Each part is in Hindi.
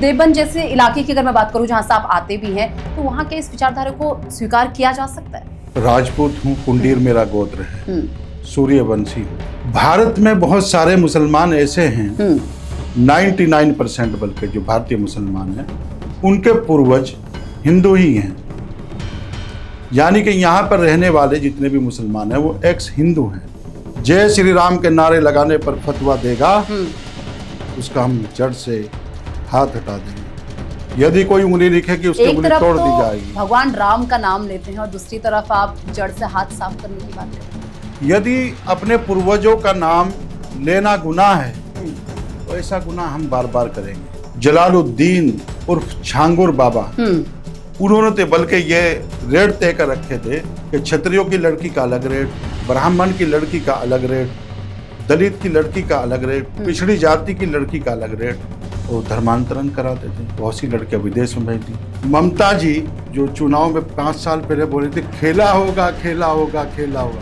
देवबंद जैसे इलाके की अगर मैं बात करूं जहां से आप आते भी हैं, तो वहां के इस विचारधारा को स्वीकार किया जा सकता है? राजपूत हूँ, कुंडीर मेरा गोत्र है, सूर्यवंशी। भारत में बहुत सारे मुसलमान ऐसे हैं, 99% बल्कि जो भारतीय मुसलमान हैं उनके पूर्वज हिंदू ही हैं। यानी कि यहाँ पर रहने वाले जितने भी मुसलमान हैं वो एक्स हिंदू हैं। जय श्री राम के नारे लगाने पर फतवा देगा, उसका हम जड़ से हाथ हटा देंगे। यदि कोई उंगली दिखेगी उसकी उंगली तोड़ दी जाएगी। भगवान राम का नाम लेते हैं और दूसरी तरफ आप जड़ से हाथ साफ करने की बात करते हैं। यदि अपने पूर्वजों का नाम लेना गुनाह है तो ऐसा गुनाह हम बार बार करेंगे। जलालुद्दीन उर्फ छांगुर बाबा, उन्होंने तो बल्कि ये रेट तय कर रखे थे कि क्षत्रियों की लड़की का अलग रेट, ब्राह्मण की लड़की का अलग रेट, दलित की लड़की का अलग रेट, पिछड़ी जाति की लड़की का अलग रेट, और धर्मांतरण कराते थे। बहुत सी लड़कियां विदेश में बैठी। ममता जी जो चुनाव में 5 साल पहले बोले थे खेला होगा खेला होगा खेला होगा,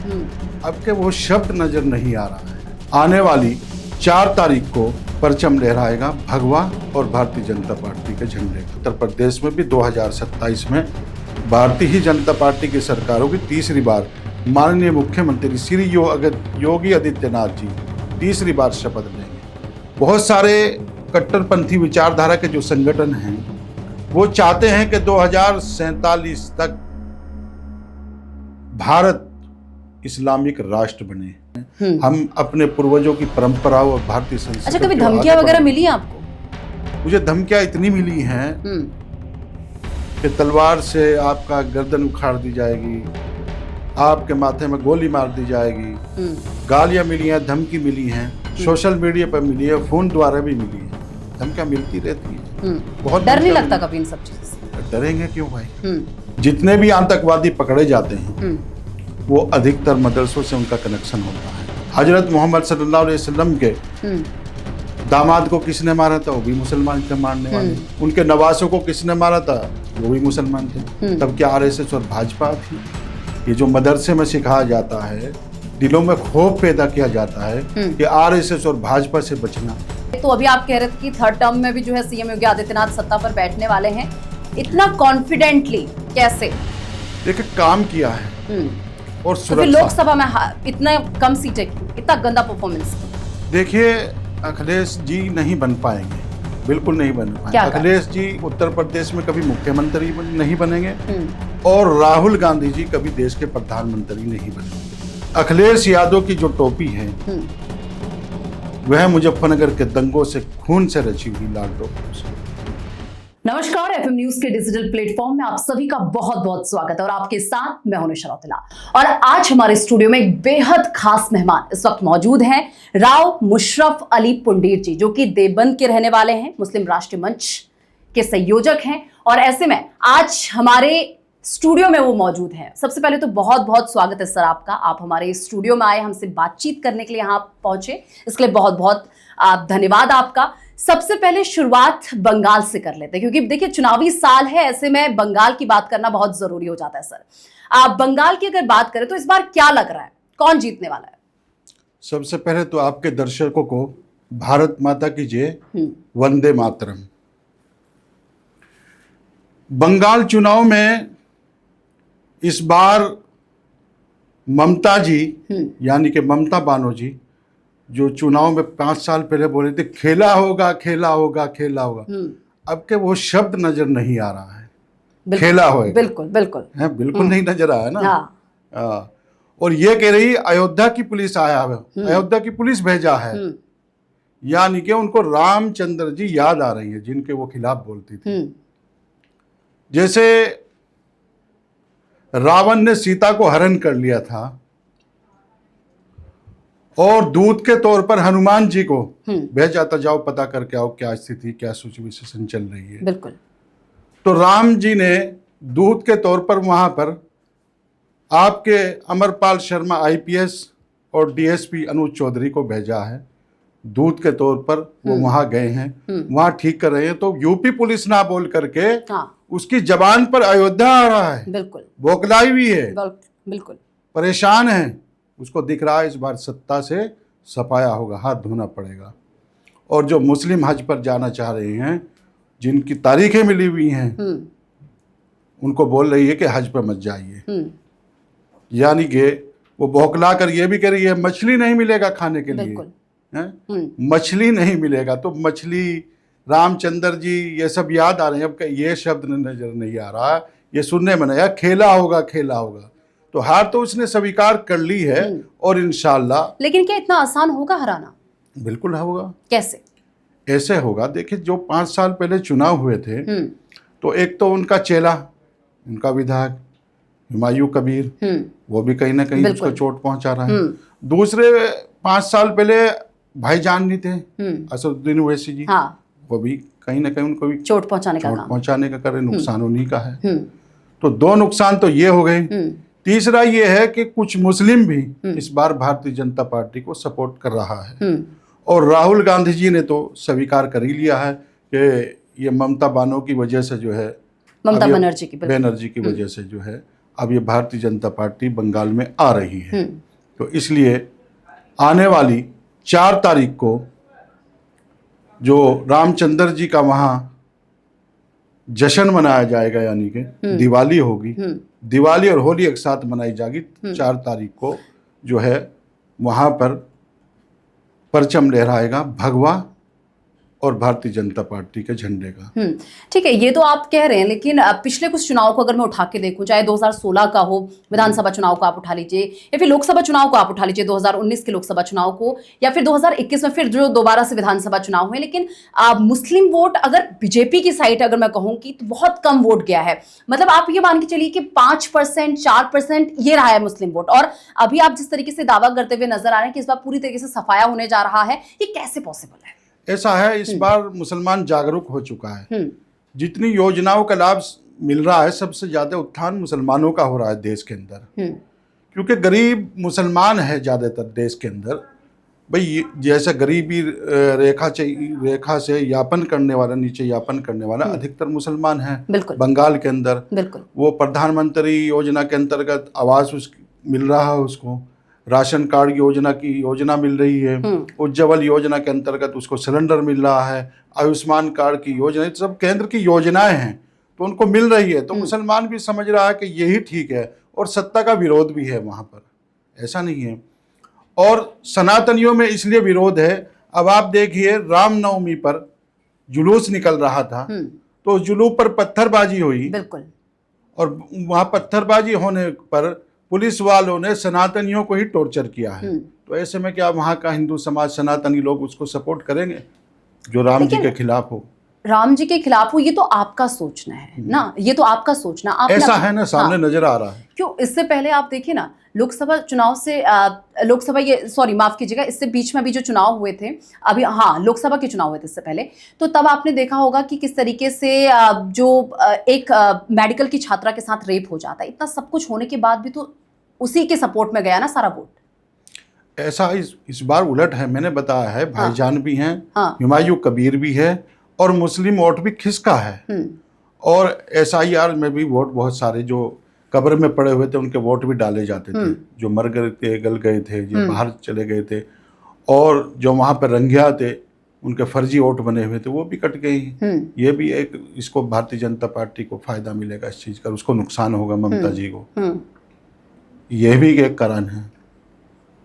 अब के वो शब्द नजर नहीं आ रहा है। आने वाली 4 तारीख को परचम लहराएगा भगवा और भारतीय जनता पार्टी के झंडे। उत्तर प्रदेश में भी 2027 में भारतीय जनता पार्टी की सरकार होगी। तीसरी बार माननीय मुख्यमंत्री श्री योगी आदित्यनाथ जी तीसरी बार शपथ लेंगे। बहुत सारे कट्टरपंथी विचारधारा के जो संगठन हैं वो चाहते हैं कि 2047 तक भारत इस्लामिक राष्ट्र बने। हम अपने पूर्वजों की परंपराओं और भारतीय संस्कृति। अच्छा, कभी धमकियां वगैरह मिली हैं आपको? मुझे धमकियां इतनी मिली हैं कि तलवार से आपका गर्दन उखाड़ दी जाएगी, आपके माथे में गोली मार दी जाएगी, गालियां मिली हैं, धमकी मिली हैं, सोशल मीडिया पर मिली है, फोन द्वारा भी मिली है। धमकियां मिलती रहती है। बहुत डर नहीं लगता कभी इन सब चीजों से? डरेंगे क्यों भाई? जितने भी आतंकवादी पकड़े जाते हैं वो अधिकतर मदरसों से उनका कनेक्शन होता है। हजरत मोहम्मद सल्लल्लाहु अलैहि वसल्लम के दामाद को किसने मारा था? वो भी मुसलमान थे मारने वाले। उनके नवासों को किसने मारा था? वो भी मुसलमान थे। तब क्या आरएसएस और भाजपा थी? ये जो मदरसे में सिखाया जाता है, दिलों में खौफ पैदा किया जाता है कि आरएसएस और भाजपा से बचना। तो अभी आप कह रहे थे कि 3rd टर्म में भी जो है सीएम योगी आदित्यनाथ सत्ता पर बैठने वाले हैं, इतना कॉन्फिडेंटली कैसे? देखिए काम किया है और तो फिर लोकसभा में इतना कम सीटें, इतना गंदा परफॉर्मेंस। देखिए अखिलेश जी नहीं बन पाएंगे, बिल्कुल नहीं बन पाएंगे। अखिलेश जी उत्तर प्रदेश में कभी मुख्यमंत्री नहीं बनेंगे और राहुल गांधी जी कभी देश के प्रधानमंत्री नहीं बनेंगे। अखिलेश यादव की जो टोपी है वह मुजफ्फरनगर के दंगों से खून से रची हुई लाल टोपी। नमस्कार, एफएम न्यूज के डिजिटल प्लेटफॉर्म में आप सभी का बहुत बहुत स्वागत है और आपके साथ मैं हूं निशा रौतेला। और आज हमारे स्टूडियो में एक बेहद खास मेहमान इस वक्त मौजूद हैं, राव मुशर्रफ अली पुंडीर जी, जो कि देवबंद के रहने वाले हैं, मुस्लिम राष्ट्रीय मंच के संयोजक हैं और ऐसे में आज हमारे स्टूडियो में वो मौजूद हैं। सबसे पहले तो बहुत बहुत स्वागत है सर आपका। आप हमारे स्टूडियो में आए, हमसे बातचीत करने के लिए यहाँ पहुंचे, इसके लिए बहुत बहुत धन्यवाद आपका। सबसे पहले शुरुआत बंगाल से कर लेते हैं क्योंकि देखिए चुनावी साल है, ऐसे में बंगाल की बात करना बहुत जरूरी हो जाता है। सर आप बंगाल की अगर बात करें तो इस बार क्या लग रहा है, कौन जीतने वाला है? सबसे पहले तो आपके दर्शकों को भारत माता की जय, वंदे मातरम। बंगाल चुनाव में इस बार ममता जी यानी कि ममता बानर्जी जो चुनाव में 5 साल पहले बोले थे खेला होगा खेला होगा खेला होगा, अब के वो शब्द नजर नहीं आ रहा है। खेला होगा बिल्कुल बिल्कुल है, बिल्कुल नहीं नजर आया ना। और ये कह रही अयोध्या की पुलिस आया है, अयोध्या की पुलिस भेजा है, यानी कि उनको रामचंद्र जी याद आ रही है जिनके वो खिलाफ बोलती थी। जैसे रावण ने सीता को हरण कर लिया था और दूत के तौर पर हनुमान जी को भेजा था, जाओ पता करके आओ क्या स्थिति, क्या सिचुएशन चल रही है। बिल्कुल। तो राम जी ने दूत के तौर पर वहां पर आपके अमरपाल शर्मा आईपीएस और डीएसपी अनुज चौधरी को भेजा है। दूत के तौर पर वो वहां गए हैं, वहां ठीक कर रहे हैं। तो यूपी पुलिस ना बोल करके उसकी जबान पर अयोध्या आ रहा है। बिल्कुल। बोखलाई हुई है, बिल्कुल परेशान है। उसको दिख रहा है इस बार सत्ता से सफाया होगा, हाथ धोना पड़ेगा। और जो मुस्लिम हज पर जाना चाह रहे हैं जिनकी तारीखें मिली हुई हैं, उनको बोल रही है कि हज पे मत जाइए। यानी कि वो बौखला कर ये भी कह रही है मछली नहीं मिलेगा खाने के लिए, मछली नहीं मिलेगा। तो मछली, रामचंद्र जी, ये सब याद आ रहे हैं। अब ये शब्द नजर नहीं आ रहा, ये सुनने में नहीं, खेला होगा, खेला होगा। तो हार तो उसने स्वीकार कर ली है और इंशाल्लाह। लेकिन क्या इतना आसान होगा हराना? बिल्कुल होगा। कैसे? ऐसे होगा, देखिए जो 5 साल पहले चुनाव हुए थे, तो एक तो उनका चेला, उनका विधायक हुमायूं कबीर, वो भी कहीं ना कहीं उसको चोट पहुंचा रहा है। दूसरे 5 साल पहले भाईजान नहीं थे, असदुद्दीन ओवैसी जी, वो भी कहीं ना कहीं उनको भी चोट पहुंचाने का कर रहे, नुकसान उन्हीं का है। तो 2 नुकसान तो ये हो गए। तीसरा ये है कि कुछ मुस्लिम भी इस बार भारतीय जनता पार्टी को सपोर्ट कर रहा है, और राहुल गांधी जी ने तो स्वीकार कर ही लिया है कि ये ममता बानो की वजह से जो है, ममता बनर्जी की वजह से जो है अब ये भारतीय जनता पार्टी बंगाल में आ रही है। तो इसलिए आने वाली 4 तारीख को जो रामचंद्र जी का वहाँ जश्न मनाया जाएगा, यानी कि दिवाली होगी, दिवाली और होली एक साथ मनाई जाएगी। 4 तारीख को जो है वहाँ पर परचम लहराएगा भगवा और भारतीय जनता पार्टी के झंडे का। ठीक है, ये तो आप कह रहे हैं, लेकिन पिछले कुछ चुनाव को अगर मैं उठा के देखूं, चाहे 2016 का हो विधानसभा चुनाव को आप उठा लीजिए, या फिर लोकसभा चुनाव को आप उठा लीजिए 2019 के लोकसभा चुनाव को, या फिर 2021 में फिर जो दोबारा से विधानसभा चुनाव हुए, लेकिन मुस्लिम वोट अगर बीजेपी की साइड अगर मैं कहूंगी तो बहुत कम वोट गया है। मतलब आप ये मान के चलिए कि 5%, 4% ये रहा है मुस्लिम वोट। और अभी आप जिस तरीके से दावा करते हुए नजर आ रहे हैं कि इस बार पूरी तरीके से सफाया होने जा रहा है, ये कैसे पॉसिबल है? ऐसा है, इस बार मुसलमान जागरूक हो चुका है। जितनी योजनाओं का लाभ मिल रहा है, सबसे ज्यादा उत्थान मुसलमानों का हो रहा है देश के अंदर, क्योंकि गरीब मुसलमान है ज्यादातर देश के अंदर। भाई जैसे गरीबी रेखा से यापन करने वाला, नीचे यापन करने वाला अधिकतर मुसलमान है बंगाल के अंदर। वो प्रधानमंत्री योजना के अंतर्गत आवास मिल रहा है उसको, राशन कार्ड योजना की योजना मिल रही है, उज्ज्वल योजना के अंतर्गत उसको सिलेंडर मिल रहा है, आयुष्मान कार्ड की योजना, सब केंद्र की योजनाएं हैं तो उनको मिल रही है। तो मुसलमान भी समझ रहा है कि यही ठीक है, और सत्ता का विरोध भी है वहाँ पर, ऐसा नहीं है। और सनातनियों में इसलिए विरोध है, अब आप देखिए रामनवमी पर जुलूस निकल रहा था, तो जुलूस पर पत्थरबाजी हुई, और वहाँ पत्थरबाजी होने पर पुलिस वालों ने सनातनियों को ही टॉर्चर किया है। तो ऐसे में क्या वहाँ का हिंदू समाज, सनातनी लोग उसको सपोर्ट करेंगे जो राम जी के खिलाफ हो? राम जी के खिलाफ हो, ये तो आपका सोचना है ना, ये तो आपका सोचना, आप ऐसा है ना, सामने नजर आ रहा है। क्यों? इससे पहले आप देखिए ना, लोकसभा चुनाव से माफ कीजिएगा, इससे बीच में अभी जो चुनाव हुए थे, अभी लोकसभा के चुनाव हुए थे इससे पहले, तो तब आपने देखा होगा कि किस तरीके से जो एक मेडिकल की छात्रा के साथ रेप हो जाता है। इतना सब कुछ होने के बाद भी तो उसी के सपोर्ट में गया ना सारा वोट। ऐसा इस बार उलट है, मैंने बताया है, भाईजान भी हैं, हुमायूं कबीर भी है, और मुस्लिम वोट भी खिसका है। और SIR में भी वोट बहुत सारे जो कब्र में पड़े हुए थे उनके वोट भी डाले जाते थे, जो मर गए थे, गल गए थे, जो बाहर चले गए थे, और जो वहाँ पर रंगिया थे उनके फर्जी वोट बने हुए थे वो भी कट गई। ये भी एक, इसको भारतीय जनता पार्टी को फायदा मिलेगा इस चीज़ का, उसको नुकसान होगा ममता जी को, यह भी एक कारण है।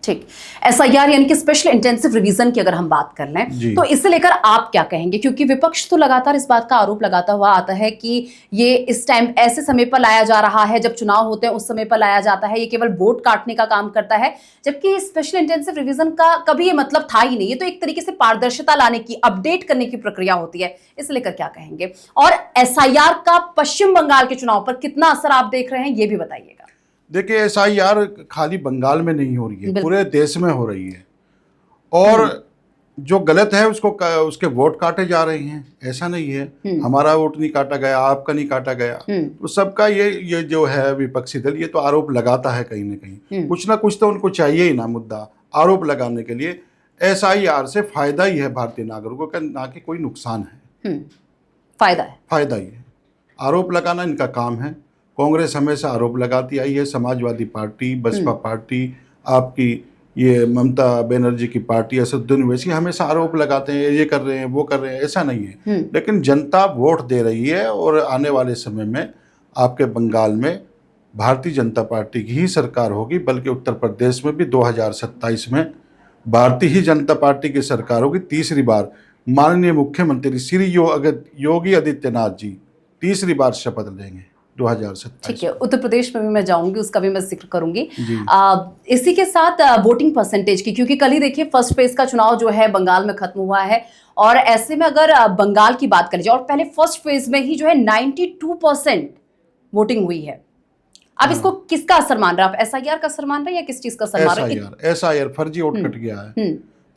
ठीक, SIR यानी कि स्पेशल इंटेंसिव रिवीजन की अगर हम बात कर लें, तो इसे लेकर आप क्या कहेंगे? क्योंकि विपक्ष तो लगातार इस बात का आरोप लगाता हुआ आता है कि ये इस टाइम ऐसे समय पर लाया जा रहा है जब चुनाव होते हैं, उस समय पर लाया जाता है, ये केवल वोट काटने का काम करता है, जबकि स्पेशल इंटेंसिव रिवीजन का कभी ये मतलब था ही नहीं। ये तो एक तरीके से पारदर्शिता लाने की, अपडेट करने की प्रक्रिया होती है। इसे लेकर क्या कहेंगे? और SIR का पश्चिम बंगाल के चुनाव पर कितना असर आप देख रहे हैं, ये भी बताइएगा। देखिए SIR खाली बंगाल में नहीं हो रही है, पूरे देश में हो रही है, और जो गलत है उसके वोट काटे जा रहे हैं। ऐसा नहीं है हमारा वोट नहीं काटा गया, आपका नहीं काटा गया, तो सबका ये जो है विपक्षी दल ये तो आरोप लगाता है कहीं ना कहीं, कुछ ना कुछ तो उनको चाहिए ही ना मुद्दा आरोप लगाने के लिए। SIR से फायदा ही है भारतीय नागरिकों का, ना कि कोई नुकसान है। फायदा ही है, आरोप लगाना इनका काम है। कांग्रेस हमेशा आरोप लगाती आई है, समाजवादी पार्टी, बसपा पार्टी, आपकी ये ममता बनर्जी की पार्टी असदुद्दीन ओवैसी हमेशा आरोप लगाते हैं, ये कर रहे हैं, वो कर रहे हैं, ऐसा नहीं है। लेकिन जनता वोट दे रही है और आने वाले समय में आपके बंगाल में भारतीय जनता पार्टी की ही सरकार होगी, बल्कि उत्तर प्रदेश में भी 2027 में भारतीय ही जनता पार्टी की सरकार होगी। तीसरी बार माननीय मुख्यमंत्री श्री योगी आदित्यनाथ जी तीसरी बार शपथ लेंगे 2027। ठीक है, उत्तर प्रदेश में भी मैं जाऊंगी, उसका भी मैं जिक्र करूंगी। जी। इसी के साथ वोटिंग परसेंटेज की, क्योंकि कल ही देखिए फर्स्ट फेज का चुनाव जो है बंगाल में खत्म हुआ है, और ऐसे में अगर बंगाल की बात करी जाए, और पहले फर्स्ट फेज में ही जो है 92% वोटिंग हुई है। अब इसको किसका असर मान रहा है आप? एसआईआर का असर मान रहे हैं या किस चीज का असर मान रहे हैं? एसआईआर फर्जी वोट कट गया है,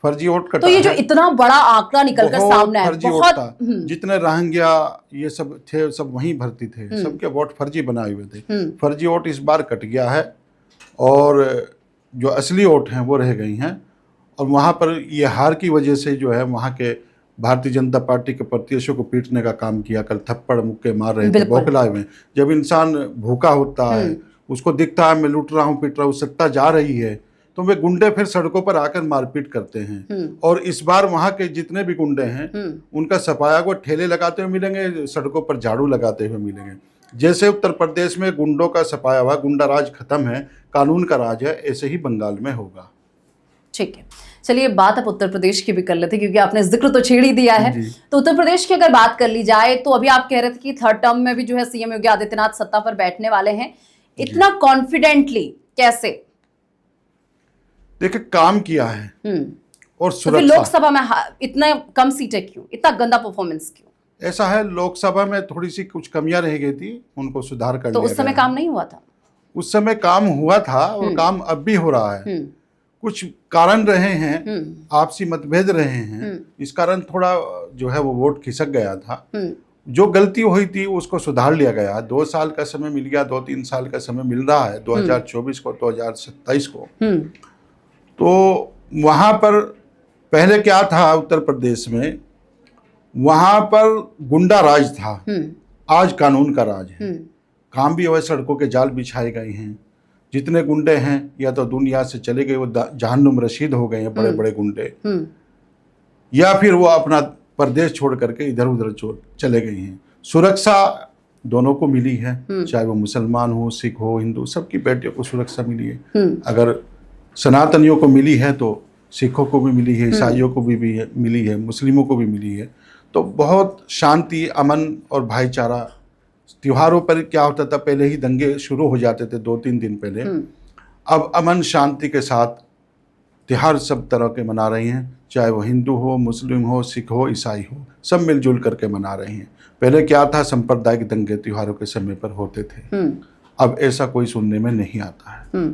फर्जी वोट कटा। तो ये जो इतना बड़ा आंकड़ा निकलकर सामने आया, बहुत जितने रोहिंग्या ये सब थे, सब वहीं भर्ती थे, सबके वोट फर्जी बनाए हुए थे। फर्जी वोट इस बार कट गया है और जो असली वोट हैं वो रह गई हैं। और वहाँ पर ये हार की वजह से जो है वहाँ के भारतीय जनता पार्टी के प्रत्याशियों को पीटने का काम किया। कल थप्पड़ मुक्के मार रहे थे, बौखलाए हुए। जब इंसान भूखा होता है, उसको दिखता है मैं लूट रहा हूँ, पीट रहा हूँ, सत्ता जा रही है, तो वे गुंडे फिर सड़कों पर आकर मारपीट करते हैं। और इस बार वहां के जितने भी गुंडे हैं उनका सफाया को ठेले लगाते हुए मिलेंगे, सड़कों पर झाड़ू लगाते हुए मिलेंगे। जैसे उत्तर प्रदेश में गुंडों का सफाया हुआ, गुंडा राज खत्म है, कानून का राज है, ऐसे ही बंगाल में होगा। ठीक है, चलिए बात अब उत्तर प्रदेश की भी कर लेते, क्योंकि आपने जिक्र तो छेड़ ही दिया है। तो उत्तर प्रदेश की अगर बात कर ली जाए, तो अभी आप कह रहे थे कि थर्ड टर्म में भी जो है सीएम योगी आदित्यनाथ सत्ता पर बैठने वाले हैं। इतना कॉन्फिडेंटली कैसे? देखिए काम किया है और तो फिर लोकसभा में इतना कम सीटें क्यों, इतना गंदा परफॉर्मेंस क्यों? ऐसा है, लोकसभा में थोड़ी सी कुछ कमियां रह गई थी, उनको सुधार कर तो उस समय काम नहीं हुआ था? उस समय काम हुआ था और काम अब भी हो रहा है। कुछ कारण रहे हैं, आपसी मतभेद रहे हैं, इस कारण थोड़ा जो है वो वोट खिसक गया था। जो गलती हुई थी उसको सुधार लिया गया। 2 साल का समय मिल गया, 2-3 साल का समय मिल रहा है 2024 को, 2027 को। तो वहाँ पर पहले क्या था उत्तर प्रदेश में, वहाँ पर गुंडा राज था, आज कानून का राज है। काम भी हुए, सड़कों के जाल बिछाए गए हैं। जितने गुंडे हैं या तो दुनिया से चले गए, वो जहन्नुम रशीद हो गए हैं बड़े बड़े गुंडे, या फिर वो अपना प्रदेश छोड़ करके इधर उधर चले गए हैं। सुरक्षा दोनों को मिली है, चाहे वो मुसलमान हो, सिख हो, हिंदू, सबकी बेटियों को सुरक्षा मिली है। अगर सनातनियों को मिली है तो सिखों को भी मिली है, ईसाइयों को भी मिली है, मुस्लिमों को भी मिली है। तो बहुत शांति, अमन और भाईचारा। त्योहारों पर क्या होता था, पहले ही दंगे शुरू हो जाते थे 2-3 दिन पहले। अब अमन शांति के साथ त्योहार सब तरह के मना रही हैं, चाहे वो हिंदू हो, मुस्लिम हो, सिख हो, ईसाई हो, सब मिलजुल करके मना रही हैं। पहले क्या था, सांप्रदायिक दंगे त्योहारों के समय पर होते थे, अब ऐसा कोई सुनने में नहीं आता है।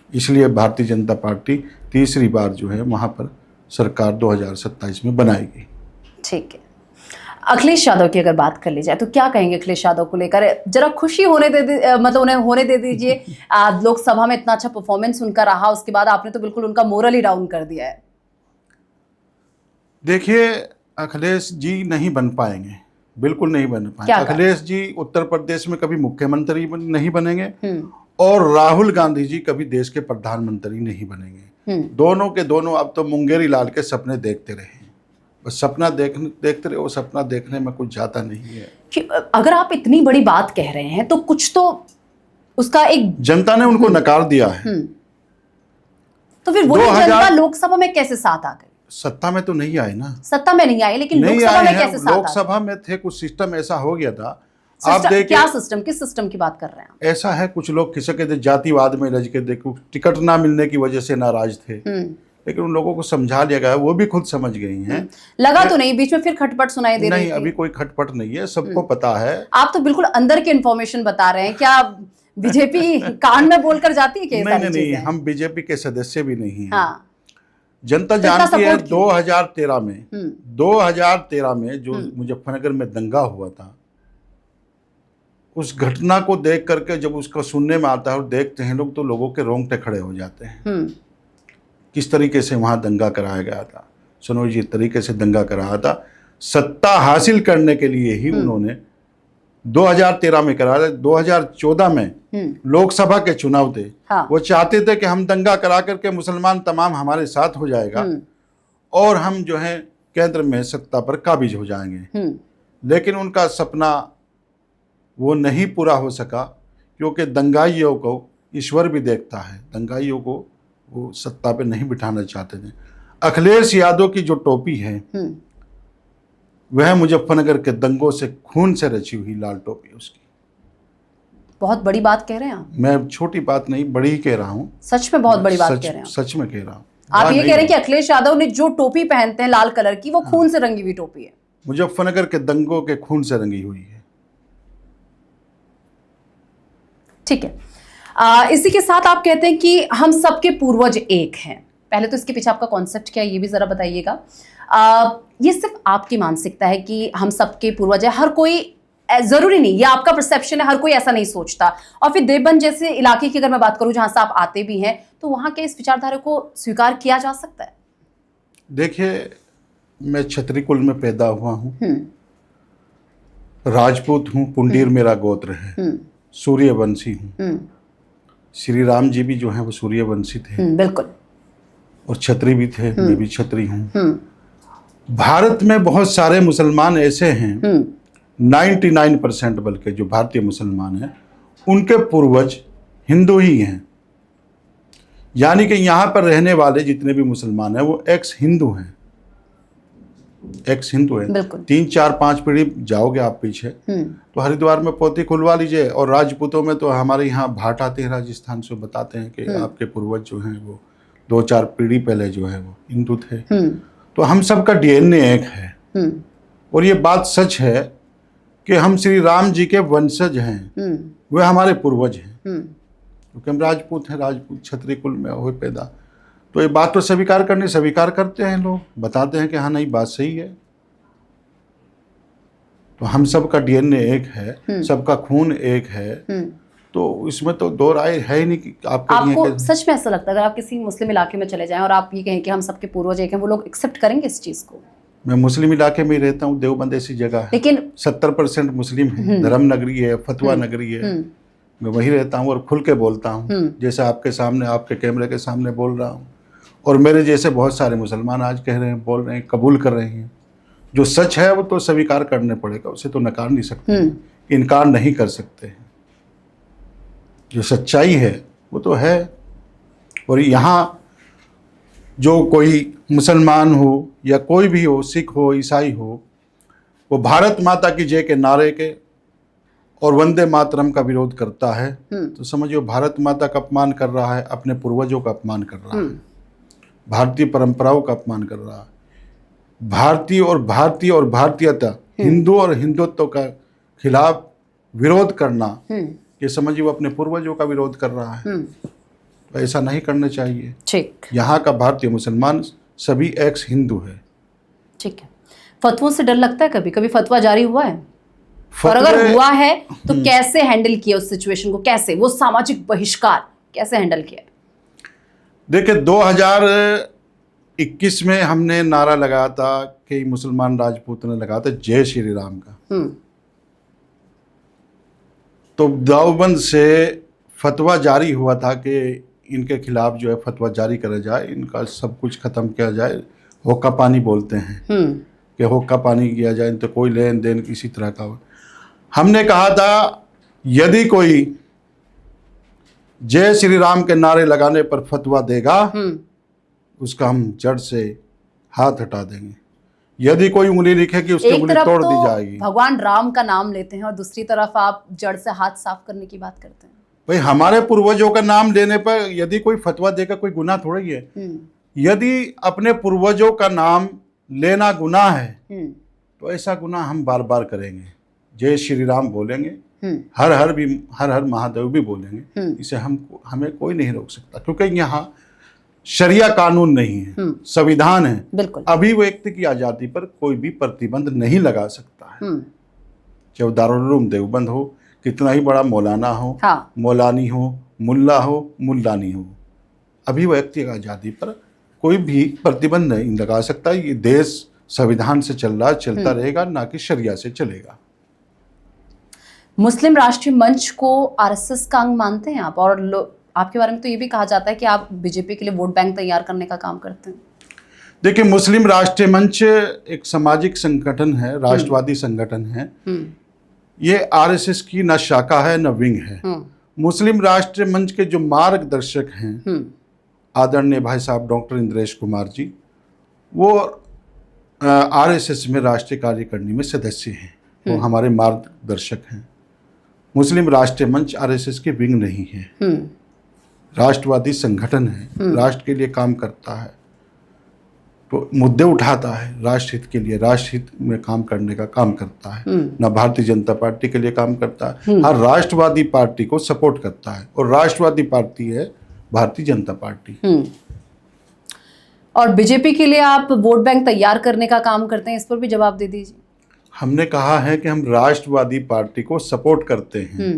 इसलिए भारतीय जनता पार्टी तीसरी बार जो है वहाँ पर सरकार 2027 में बनाएगी। ठीक है, अखिलेश यादव की अगर बात कर ली जाए तो क्या कहेंगे अखिलेश यादव को लेकर? जरा खुशी होने दे मतलब उन्हें होने दे दीजिए। लोकसभा में इतना अच्छा परफॉर्मेंस उनका रहा, उसके बाद आपने तो बिल्कुल उनका मोरल ही डाउन कर दिया है। देखिए, अखिलेश जी नहीं बन पाएंगे, बिल्कुल नहीं बन पाएंगे। अखिलेश जी उत्तर प्रदेश में कभी मुख्यमंत्री नहीं बनेंगे और राहुल गांधी जी कभी देश के प्रधानमंत्री नहीं बनेंगे। दोनों के दोनों अब तो मुंगेरी लाल के सपने देखते रहे, बस सपना देखते रहे। वो सपना देखने में कुछ जाता नहीं है। कि अगर आप इतनी बड़ी बात कह रहे हैं तो कुछ तो उसका एक, जनता ने उनको नकार दिया है। तो फिर वही जनता लोकसभा में कैसे साथ आ गई? सत्ता में तो नहीं आए ना, सत्ता में नहीं आए, लेकिन लोकसभा में कैसे साथ? लोकसभा में थे, कुछ सिस्टम ऐसा हो गया था। आप देखिए क्या सिस्टम, किस सिस्टम की बात कर रहे हैं? ऐसा है, कुछ लोग खिसके थे, जातिवाद में रज के, देखो टिकट ना मिलने की वजह से नाराज थे, लेकिन उन लोगों को समझा लिया गया, वो भी खुद समझ गई हैं। लगा तो नहीं बीच में फिर खटपट सुनाई दे रही थी? नहीं, अभी कोई खटपट नहीं है, सबको पता है। आप तो बिल्कुल अंदर की इंफॉर्मेशन बता रहे हैं। क्या बीजेपी कान में बोलकर जाती है क्या? नहीं, हम बीजेपी के सदस्य भी नहीं हैं। जनता जानती है 2013 में जो मुजफ्फरनगर में दंगा हुआ था, उस घटना को देख करके जब उसको सुनने में आता है और देखते हैं लोग, तो लोगों के रोंगटे खड़े हो जाते हैं। किस तरीके से वहाँ दंगा कराया गया था, सुनोजी तरीके से दंगा कराया था। सत्ता हासिल करने के लिए ही उन्होंने 2013 में करा रहे, 2014 में लोकसभा के चुनाव थे। हाँ। वो चाहते थे कि हम दंगा करा करके मुसलमान तमाम हमारे साथ हो जाएगा और हम जो है केंद्र में सत्ता पर काबिज हो जाएंगे। लेकिन उनका सपना वो नहीं पूरा हो सका, क्योंकि दंगाइयों को ईश्वर भी देखता है। दंगाइयों को वो सत्ता पे नहीं बिठाना चाहते थे। अखिलेश यादव की जो टोपी है वह मुजफ्फरनगर के दंगों से खून से रची हुई लाल टोपी उसकी। बहुत बड़ी बात कह रहे हैं आप। मैं छोटी बात नहीं, बड़ी ही कह रहा हूँ। सच में बहुत बड़ी बात कह रहे हैं सच में कह रहा हूँ। आप ये कह रहे हैं कि अखिलेश यादव ने जो टोपी पहनते हैं लाल कलर की, वो खून से रंगी हुई टोपी है। मुजफ्फरनगर के दंगों के खून से रंगी हुई है। ठीक है। इसी के साथ आप कहते हैं कि हम सबके पूर्वज एक हैं। पहले तो इसके पीछे आपका कॉन्सेप्ट क्या है ये भी जरा बताइएगा। ये सिर्फ आपकी मानसिकता है कि हम सबके पूर्वज है, हर कोई जरूरी नहीं, ये आपका परसेप्शन है, हर कोई ऐसा नहीं सोचता। और फिर देवबंद जैसे इलाके की अगर मैं बात करूं जहां से आप आते भी हैं, तो वहां के इस विचारधारा को स्वीकार किया जा सकता है? देखिए, मैं क्षत्रिय कुल में पैदा हुआ हूँ, राजपूत हूँ, पुंडीर मेरा गोत्र है, सूर्यवंशी हूँ। श्री राम जी भी जो है वो सूर्यवंशी थे। बिल्कुल। और क्षत्रिय भी थे, मैं भी क्षत्रिय हूँ। भारत में बहुत सारे मुसलमान ऐसे हैं, 99% बल्कि जो भारतीय मुसलमान हैं उनके पूर्वज हिंदू ही हैं। यानी कि यहाँ पर रहने वाले जितने भी मुसलमान हैं वो एक्स हिंदू हैं, एक्स हिंदू हैं। 3, 4, 5 पीढ़ी जाओगे आप पीछे तो हरिद्वार में पोती खुलवा लीजिए। और राजपूतों में तो हमारे यहाँ भाट आते हैं राजस्थान से, बताते हैं कि आपके पूर्वज जो हैं वो 2, 4 पीढ़ी पहले जो है वो हिंदू थे। तो हम सबका डीएनए एक है। और ये बात सच है कि हम श्री राम जी के वंशज हैं, वे हमारे पूर्वज हैं, क्योंकि हम राजपूत हैं, राजपूत क्षत्रिय कुल में हुए पैदा। तो ये बात तो स्वीकार करते हैं लोग, बताते हैं कि हाँ नहीं बात सही है। तो हम सबका डीएनए एक है, सबका खून एक है, तो इसमें तो दो राय है ही नहीं कि आपको सच में ऐसा लगता है अगर आप किसी मुस्लिम इलाके में चले जाएं और आप ये कहें कि हम सबके पूर्वज एक हैं, वो लोग एक्सेप्ट करेंगे इस चीज को? मैं मुस्लिम इलाके में ही रहता हूँ, देवबंद ऐसी जगह है, लेकिन 70% मुस्लिम है, धर्म नगरी है, फतवा नगरी है। मैं वहीं रहता हूँ और खुल के बोलता हूँ, जैसे आपके सामने, आपके कैमरे के सामने बोल रहा हूँ। और मेरे जैसे बहुत सारे मुसलमान आज कह रहे हैं, बोल रहे हैं, कबूल कर रहे हैं। जो सच है वो तो स्वीकार करने पड़ेगा, उसे तो नकार नहीं सकते, इनकार नहीं कर सकते हैं। जो सच्चाई है वो तो है। और यहाँ जो कोई मुसलमान हो या कोई भी हो, सिख हो, ईसाई हो, वो भारत माता की जय के नारे के और वंदे मातरम का विरोध करता है, तो समझिए भारत माता का अपमान कर रहा है, अपने पूर्वजों का अपमान कर रहा है, भारतीय परंपराओं का अपमान कर रहा है। भारतीय और भारतीयता, हिंदू और हिंदुत्व का खिलाफ विरोध करना, ये समझिए वो अपने पूर्वजों का विरोध कर रहा है। तो ऐसा नहीं करना चाहिए। ठीक। यहाँ का भारतीय मुसलमान सभी एक्स हिंदू है। ठीक है। फतवों से डर लगता है? कभी कभी फतवा जारी हुआ है? और अगर हुआ है तो कैसे हैंडल किया उस सिचुएशन को? कैसे वो सामाजिक बहिष्कार कैसे हैंडल किया? देखिए, 2021 में हमने नारा लगाया था कि मुसलमान राजपूत ने लगाया था जय श्री राम का। तो देवबंद से फतवा जारी हुआ था कि इनके खिलाफ जो है फतवा जारी करा जाए, इनका सब कुछ खत्म किया जाए। होक्का पानी बोलते हैं कि होक्का पानी किया जाए, तो कोई लेन देन किसी तरह का हो। हमने कहा था यदि कोई जय श्री राम के नारे लगाने पर फतवा देगा उसका हम जड़ से हाथ हटा देंगे। यदि कोई उंगली लिखे कि उसकी उंगली तोड़ दी जाएगी। भगवान राम का नाम लेते हैं और दूसरी तरफ आप जड़ से हाथ साफ करने की बात करते हैं। भाई, हमारे पूर्वजों का नाम लेने पर यदि कोई फतवा देगा, कोई गुनाह थोड़ी है। यदि अपने पूर्वजों का नाम लेना गुनाह है तो ऐसा गुनाह हम बार बार करेंगे। जय श्री राम बोलेंगे, हर हर महादेव भी बोलेंगे। इसे हमें कोई नहीं रोक सकता, क्योंकि यहाँ शरिया कानून नहीं है, संविधान है। बिल्कुल। अभी व्यक्ति की आजादी पर कोई भी प्रतिबंध नहीं लगा सकता है, चाहे दारुल उलूम देवबंद हो, कितना ही बड़ा मौलाना हो, हाँ। मौलानी हो, मुल्ला हो, मुल्लानी हो, अभी व्यक्ति की आजादी पर कोई भी प्रतिबंध नहीं लगा सकता। ये देश संविधान से चल रहा, चलता रहेगा, ना कि शरिया से चलेगा। मुस्लिम राष्ट्रीय मंच को आरएसएस का अंग मानते हैं आप? और आपके बारे में तो ये भी कहा जाता है कि आप बीजेपी के लिए वोट बैंक तैयार करने का काम करते हैं। देखिए, मुस्लिम राष्ट्रीय मंच एक सामाजिक संगठन है, राष्ट्रवादी संगठन है। ये आरएसएस की न शाखा है न विंग है। मुस्लिम राष्ट्रीय मंच के जो मार्गदर्शक हैं आदरणीय भाई साहब डॉक्टर इंद्रेश कुमार जी, वो आरएसएस में राष्ट्रीय कार्यकारिणी में सदस्य हैं, वो हमारे मार्गदर्शक हैं। मुस्लिम राष्ट्रीय मंच आरएसएस के विंग नहीं है, राष्ट्रवादी संगठन है, राष्ट्र के लिए काम करता है, तो मुद्दे उठाता है राष्ट्र हित के लिए, राष्ट्र हित में काम करने का काम करता है। ना भारतीय जनता पार्टी के लिए काम करता है, हर राष्ट्रवादी पार्टी को सपोर्ट करता है, और राष्ट्रवादी पार्टी है भारतीय जनता पार्टी। और बीजेपी के लिए आप वोट बैंक तैयार करने का काम करते हैं, इस पर भी जवाब दे दीजिए। हमने कहा है कि हम राष्ट्रवादी पार्टी को सपोर्ट करते हैं,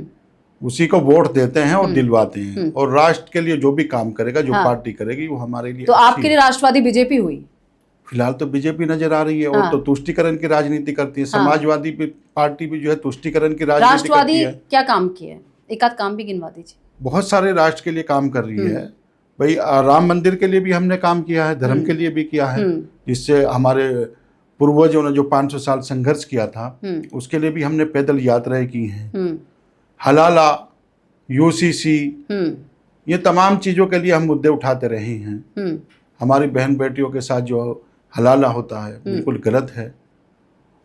उसी को वोट देते हैं और दिलवाते हैं, और राष्ट्र के लिए जो भी काम करेगा, जो पार्टी करेगी, वो हमारे लिए तो आपके लिए राष्ट्रवादी बीजेपी हुई? फिलहाल तो बीजेपी नजर आ रही है, और तो तुष्टिकरण की राजनीति करती है। समाजवादी पार्टी भी जो है तुष्टिकरण की राजनीति करती है। क्या काम किया है? एक आध काम भी गिनवा दीजिए। बहुत सारे राष्ट्र के लिए काम कर रही है भाई। राम मंदिर के लिए भी हमने काम किया है, धर्म के लिए भी किया है, जिससे हमारे पूर्वजों ने जो 500 साल संघर्ष किया था, उसके लिए भी हमने पैदल यात्राएं की हैं। हलाला, यूसीसी, ये तमाम चीज़ों के लिए हम मुद्दे उठाते रहे हैं। हमारी बहन बेटियों के साथ जो हलाला होता है बिल्कुल गलत है,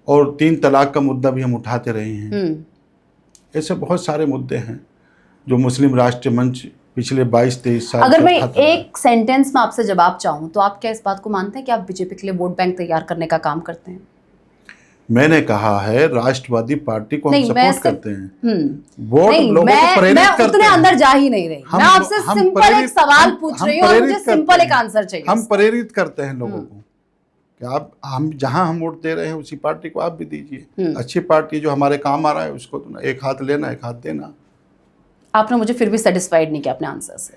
और 3 तलाक का मुद्दा भी हम उठाते रहे हैं। ऐसे बहुत सारे मुद्दे हैं जो मुस्लिम राष्ट्रीय मंच पिछले 22-23 साल। अगर मैं एक सेंटेंस में आपसे जवाब चाहूँ तो आप क्या इस बात को मानते हैं कि आप बीजेपी के लिए वोट बैंक तैयार करने का काम करते हैं? मैंने कहा है राष्ट्रवादी पार्टी को हम सपोर्ट करते हैं। वोट नहीं, लोगों को प्रेरित करते हैं। उतने अंदर जा ही नहीं रही। मैं आपसे सिंपल एक सवाल पूछ रही हूँ और मुझे सिंपल एक आंसर चाहिए। हम प्रेरित करते हैं लोगों को कि आप हम जहां हम वोट दे रहे हैं उसी पार्टी को आप भी दीजिए। अच्छी पार्टी जो हमारे काम आ रहा है उसको तो एक हाथ लेना, एक हाथ देना। आपने मुझे फिर भी सेटिस्फाइड नहीं किया अपने आंसर से।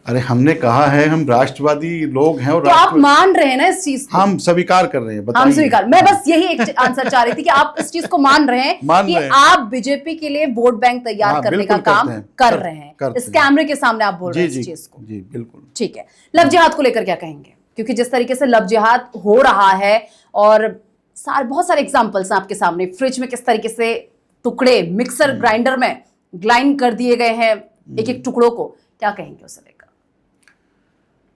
अरे हमने कहा है हम राष्ट्रवादी लोग हैं, और तो आप मान रहे हैं ना इस चीज को? हम स्वीकार कर रहे हैं। हम स्वीकार, मैं बस यही एक आंसर चाह रही थी कि आप इस चीज को मान रहे हैं कि आप बीजेपी के लिए वोट बैंक तैयार करने का काम कर रहे हैं। इस कैमरे के सामने आप बोल रहे हैं इस चीज को। जी बिल्कुल ठीक है। लव जिहाद को लेकर क्या कहेंगे? क्योंकि जिस तरीके से लव जिहाद हो रहा है, और बहुत सारे एग्जाम्पल्स हैं आपके सामने, फ्रिज में किस तरीके से टुकड़े मिक्सर ग्राइंडर में ग्राइंड कर दिए गए हैं एक एक टुकड़ों को, क्या कहेंगे उसे लेकर?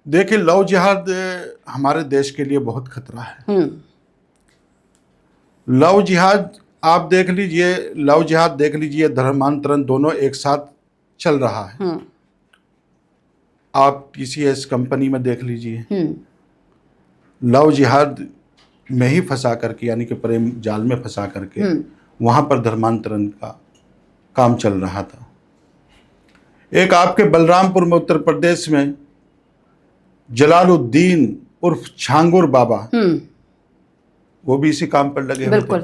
देखिए, लव जिहाद हमारे देश के लिए बहुत खतरा है। लव जिहाद आप देख लीजिए, लव जिहाद देख लीजिए, धर्मांतरण दोनों एक साथ चल रहा है। आप टीसीएस कंपनी में देख लीजिए, लव जिहाद में ही फंसा करके, यानी कि प्रेम जाल में फंसा करके वहां पर धर्मांतरण का काम चल रहा था। एक आपके बलरामपुर में उत्तर प्रदेश में जलालुद्दीन उर्फ छांगुर बाबा, वो भी इसी काम पर लगे हुए थे।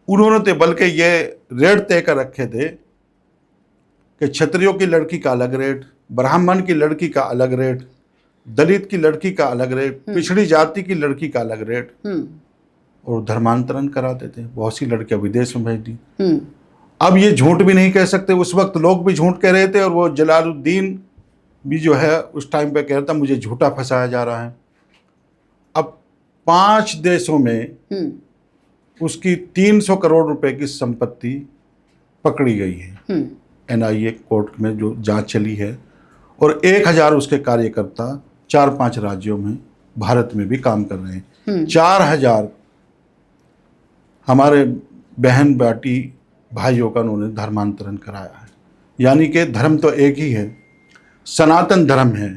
उन्होंने तो बल्कि ये रेट तय कर रखे थे कि क्षत्रियों की लड़की का अलग रेट, ब्राह्मण की लड़की का अलग रेट, दलित की लड़की का अलग रेट, पिछड़ी जाति की लड़की का अलग रेट, और धर्मांतरण कराते थे। बहुत सी लड़कियां विदेश में भेज दी। अब ये झूठ भी नहीं कह सकते, उस वक्त लोग भी झूठ कह रहे थे, और वो जलालुद्दीन भी जो है उस टाइम पे कह रहा था मुझे झूठा फंसाया जा रहा है। अब 5 देशों में उसकी 300 करोड़ रुपए की संपत्ति पकड़ी गई है। एनआईए कोर्ट में जो जांच चली है, और 1000 उसके कार्यकर्ता 4-5 राज्यों में, भारत में भी काम कर रहे हैं। 4000 हमारे बहन बेटी भाइयों का उन्होंने धर्मांतरण कराया है। यानी कि धर्म तो एक ही है, सनातन धर्म है,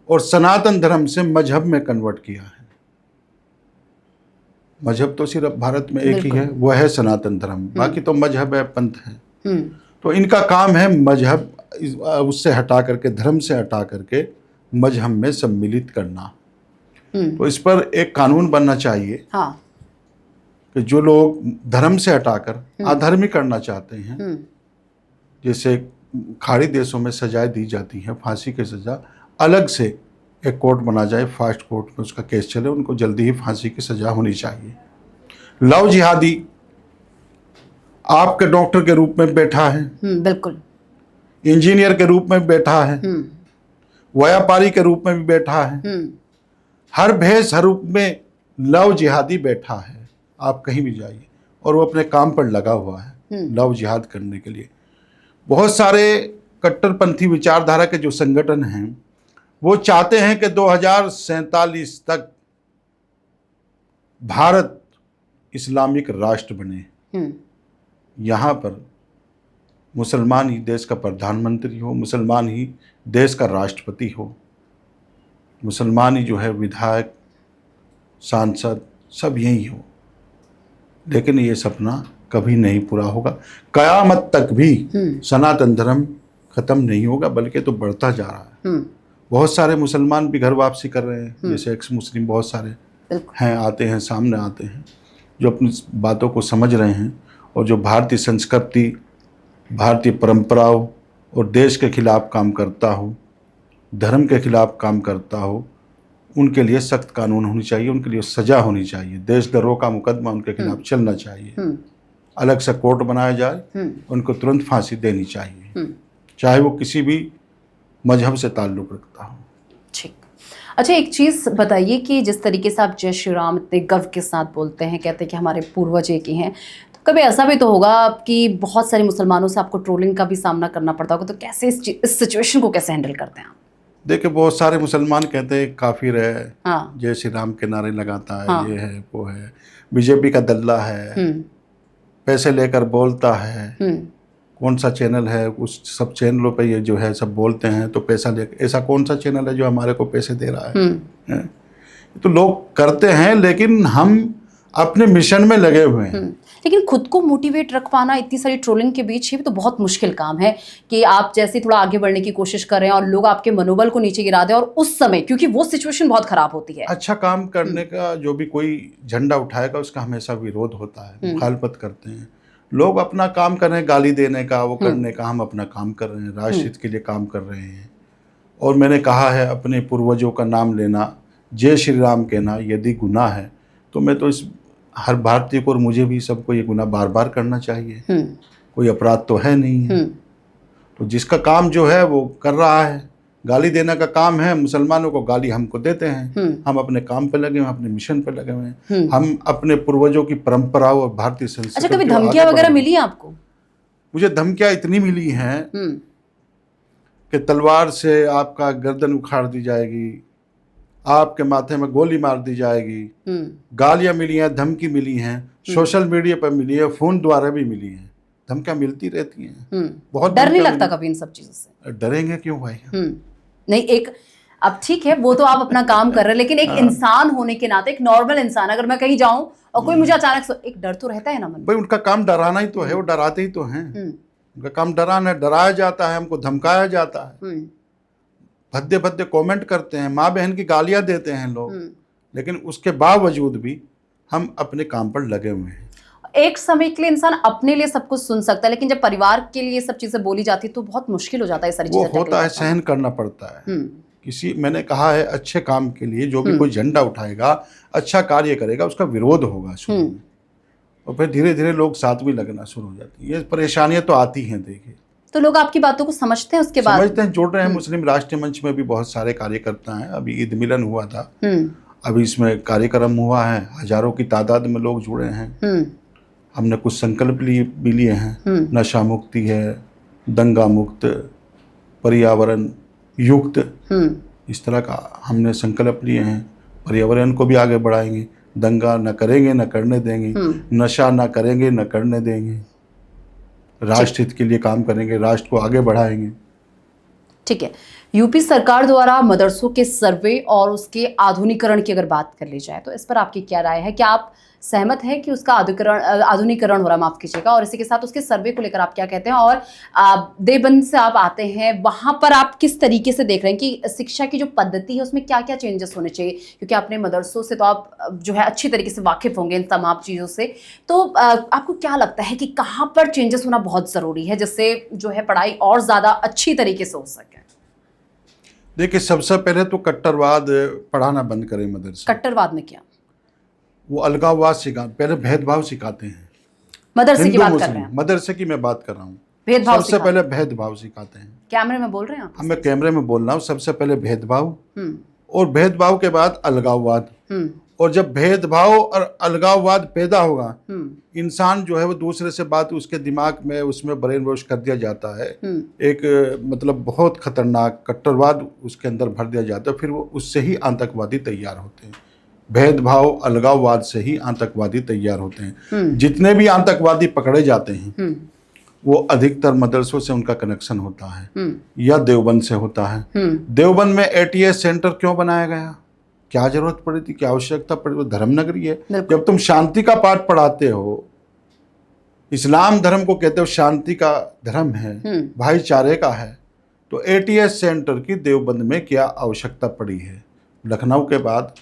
और सनातन धर्म से मजहब में कन्वर्ट किया है। मजहब तो सिर्फ भारत में एक ही है, वो है सनातन धर्म, बाकी तो मजहब है, पंथ है। तो इनका काम है मजहब उससे हटा करके, धर्म से हटा करके मजहब में सम्मिलित करना। तो इस पर एक कानून बनना चाहिए। हाँ। कि जो लोग धर्म से हटाकर अधर्मी करना चाहते हैं, जैसे खाड़ी देशों में सजाएं दी जाती हैं, फांसी की सजा, अलग से एक कोर्ट बना जाए, फास्ट कोर्ट में उसका केस चले, उनको जल्दी ही फांसी की सजा होनी चाहिए। लव जिहादी आपके डॉक्टर के रूप में बैठा है, बिल्कुल। इंजीनियर के रूप में बैठा है, व्यापारी के रूप में भी बैठा है, हर भेष हर रूप में लव जिहादी बैठा है। आप कहीं भी जाइए और वो अपने काम पर लगा हुआ है लव जिहाद करने के लिए। बहुत सारे कट्टरपंथी विचारधारा के जो संगठन हैं वो चाहते हैं कि 2047 तक भारत इस्लामिक राष्ट्र बने। यहाँ पर मुसलमान ही देश का प्रधानमंत्री हो, मुसलमान ही देश का राष्ट्रपति हो, मुसलमान ही जो है विधायक सांसद सब यही हो। लेकिन ये सपना कभी नहीं पूरा होगा। कयामत तक भी सनातन धर्म खत्म नहीं होगा, बल्कि तो बढ़ता जा रहा है। बहुत सारे मुसलमान भी घर वापसी कर रहे हैं, जैसे एक्स मुस्लिम बहुत सारे हैं, आते हैं, सामने आते हैं, जो अपनी बातों को समझ रहे हैं और जो भारतीय संस्कृति, भारतीय परंपराओं और देश के खिलाफ काम करता हो, धर्म के खिलाफ काम करता हो, उनके लिए सख्त कानून होनी चाहिए, उनके लिए सज़ा होनी चाहिए, देशद्रोह का मुकदमा उनके खिलाफ चलना चाहिए, अलग से कोर्ट बनाया जाए, उनको तुरंत फांसी देनी चाहिए, चाहे वो किसी भी मजहब से ताल्लुक़ रखता हो। ठीक। अच्छा, एक चीज़ बताइए कि जिस तरीके से आप जय श्री राम इतने गर्व के साथ बोलते हैं, कहते हैं कि हमारे पूर्वज एक ही हैं, तो कभी ऐसा भी तो होगा कि बहुत सारे मुसलमानों से आपको ट्रोलिंग का भी सामना करना पड़ता होगा, तो कैसे इस सिचुएशन को कैसे हैंडल करते हैं आप? देखिए, बहुत सारे मुसलमान कहते हैं काफिर है, जय श्री राम के नारे लगाता है, ये है वो है, बीजेपी का दल्ला है, पैसे लेकर बोलता है, कौन सा चैनल है, उस सब चैनलों पे ये जो है सब बोलते हैं तो पैसा लेकर, ऐसा कौन सा चैनल है जो हमारे को पैसे दे रहा है? तो लोग करते हैं, लेकिन हम अपने मिशन में लगे हुए हैं। लेकिन खुद को मोटिवेट रख पाना इतनी सारी ट्रोलिंग के बीच ये भी तो बहुत मुश्किल काम है कि आप जैसे थोड़ा आगे बढ़ने की कोशिश कर रहे हैं और लोग आपके मनोबल को नीचे गिरा दें, और उस समय क्योंकि वो सिचुएशन बहुत खराब होती है। अच्छा काम करने का जो भी कोई झंडा उठाएगा उसका हमेशा विरोध होता है, मुखालफत करते हैं। लोग अपना काम कर रहे हैं, गाली देने का, वो करने का, हम अपना काम कर रहे हैं, राष्ट्रहित के लिए काम कर रहे हैं। और मैंने कहा है, अपने पूर्वजों का नाम लेना, जय श्री राम कहना यदि गुनाह है तो मैं तो इस हर भारतीय को और मुझे भी सबको ये गुनाह बार बार करना चाहिए। कोई अपराध तो है नहीं है। तो जिसका काम जो है वो कर रहा है, गाली देने का काम है, मुसलमानों को गाली हमको देते हैं, हम अपने काम पे लगे हुए हैं, अपने मिशन पे लगे हुए हैं, हम अपने पूर्वजों की परंपराओं और भारतीय संस्कृति। अच्छा, कभी धमकियां वगैरह मिली है आपको? मुझे धमकियां इतनी मिली हैं कि तलवार से आपका गर्दन उखाड़ दी जाएगी, आपके माथे में गोली मार दी जाएगी, गालियां मिली हैं, धमकी मिली हैं, सोशल मीडिया पर मिली है, फोन द्वारा भी मिली है, धमकियां मिलती रहती हैं। बहुत डर नहीं लगता कभी इन सब चीजों से? डरेंगे क्यों भाई? नहीं, एक अब ठीक है, वो तो आप अपना काम कर रहे हैं, लेकिन एक इंसान होने के नाते, एक नॉर्मल इंसान, अगर मैं कहीं जाऊं और कोई मुझे अचानक से, एक डर तो रहता है ना मन में। भाई उनका काम डराना ही तो है, वो डराते ही तो हैं। उनका काम डराना, डराया जाता है, हमको धमकाया जाता है, भद्दे भद्दे कमेंट करते हैं, माँ बहन की गालियां देते हैं लोग, लेकिन उसके बावजूद भी हम अपने काम पर लगे हुए हैं। एक समय के लिए इंसान अपने लिए सब कुछ सुन सकता है, लेकिन जब परिवार के लिए सब चीजें बोली जाती है तो बहुत मुश्किल हो जाता है। सारी चीजें वो होता है, सहन करना पड़ता है। किसी, मैंने कहा है, अच्छे काम के लिए जो भी कोई झंडा उठाएगा, अच्छा कार्य करेगा, उसका विरोध होगा शुरू में, और फिर धीरे धीरे लोग साथ भी लगना शुरू हो जाती है। ये परेशानियां तो आती हैं। देखिए, तो लोग आपकी बातों को समझते हैं, उसके बाद समझते हैं, जोड़ रहे हैं। मुस्लिम राष्ट्रीय मंच में भी बहुत सारे कार्यकर्ता हैं। अभी ईद मिलन हुआ था, अभी इसमें कार्यक्रम हुआ है, हजारों की तादाद में लोग जुड़े हैं। हमने कुछ संकल्प भी लिए हैं, नशा मुक्ति है, दंगा मुक्त, पर्यावरण युक्त, इस तरह का हमने संकल्प लिए हैं। पर्यावरण को भी आगे बढ़ाएंगे, दंगा न करेंगे, न करने देंगे, नशा न करेंगे, न करने देंगे, राष्ट्र हित के लिए काम करेंगे, राष्ट्र को आगे बढ़ाएंगे। ठीक है। यूपी सरकार द्वारा मदरसों के सर्वे और उसके आधुनिकीकरण की अगर बात कर ली जाए तो इस पर आपकी क्या राय है? क्या आप सहमत हैं कि उसका आधुनिकीकरण हो रहा, माफ कीजिएगा, और इसी के साथ उसके सर्वे को लेकर आप क्या कहते हैं? और देवबंद से आप आते हैं, वहां पर आप किस तरीके से देख रहे हैं कि शिक्षा की जो पद्धति है उसमें क्या क्या चेंजेस होने चाहिए? क्योंकि अपने मदरसों से तो आप जो है अच्छी तरीके से वाकिफ होंगे इन तमाम चीज़ों से, तो आपको क्या लगता है कि कहाँ पर चेंजेस होना बहुत ज़रूरी है जिससे जो है पढ़ाई और ज़्यादा अच्छी तरीके से हो सके? देखिए, सबसे पहले तो कट्टरवाद पढ़ाना बंद करें मदरसे। कट्टरवाद में क्या? वो अलगाववाद सिखा, पहले भेदभाव सिखाते हैं। मदरसे की हिंदू बात कर मुस्लिम रहे हैं, मदरसे की मैं बात कर रहा हूँ। भेदभाव सबसे सिखाते पहले भेदभाव सिखाते हैं। कैमरे में बोल रहे हैं आप? हम मैं कैमरे में बोल रहा हूँ। सबसे पहले भेदभाव, हम्म और भेदभाव के बाद अलगाववाद। हम्म और जब भेदभाव और अलगाववाद पैदा होगा, हम्म इंसान जो है वो दूसरे से बात, उसके दिमाग में उसमें ब्रेन वॉश कर दिया जाता है। एक मतलब बहुत खतरनाक कट्टरवाद उसके अंदर भर दिया जाता है, फिर वो उससे ही आतंकवादी तैयार होते हैं। भेदभाव अलगाववाद से ही आतंकवादी तैयार होते हैं। जितने भी आतंकवादी पकड़े जाते हैं वो अधिकतर मदरसों से उनका कनेक्शन होता है या देवबंद से होता है। देवबंद में एटीएस सेंटर क्यों बनाया गया? क्या जरूरत पड़ी थी, क्या आवश्यकता पड़ी? वो धर्म नगरी है। जब तुम शांति का पाठ पढ़ाते हो, इस्लाम धर्म को कहते हो शांति का धर्म है, भाईचारे का है, तो एटीएस सेंटर की देवबंद में क्या आवश्यकता पड़ी है? लखनऊ के बाद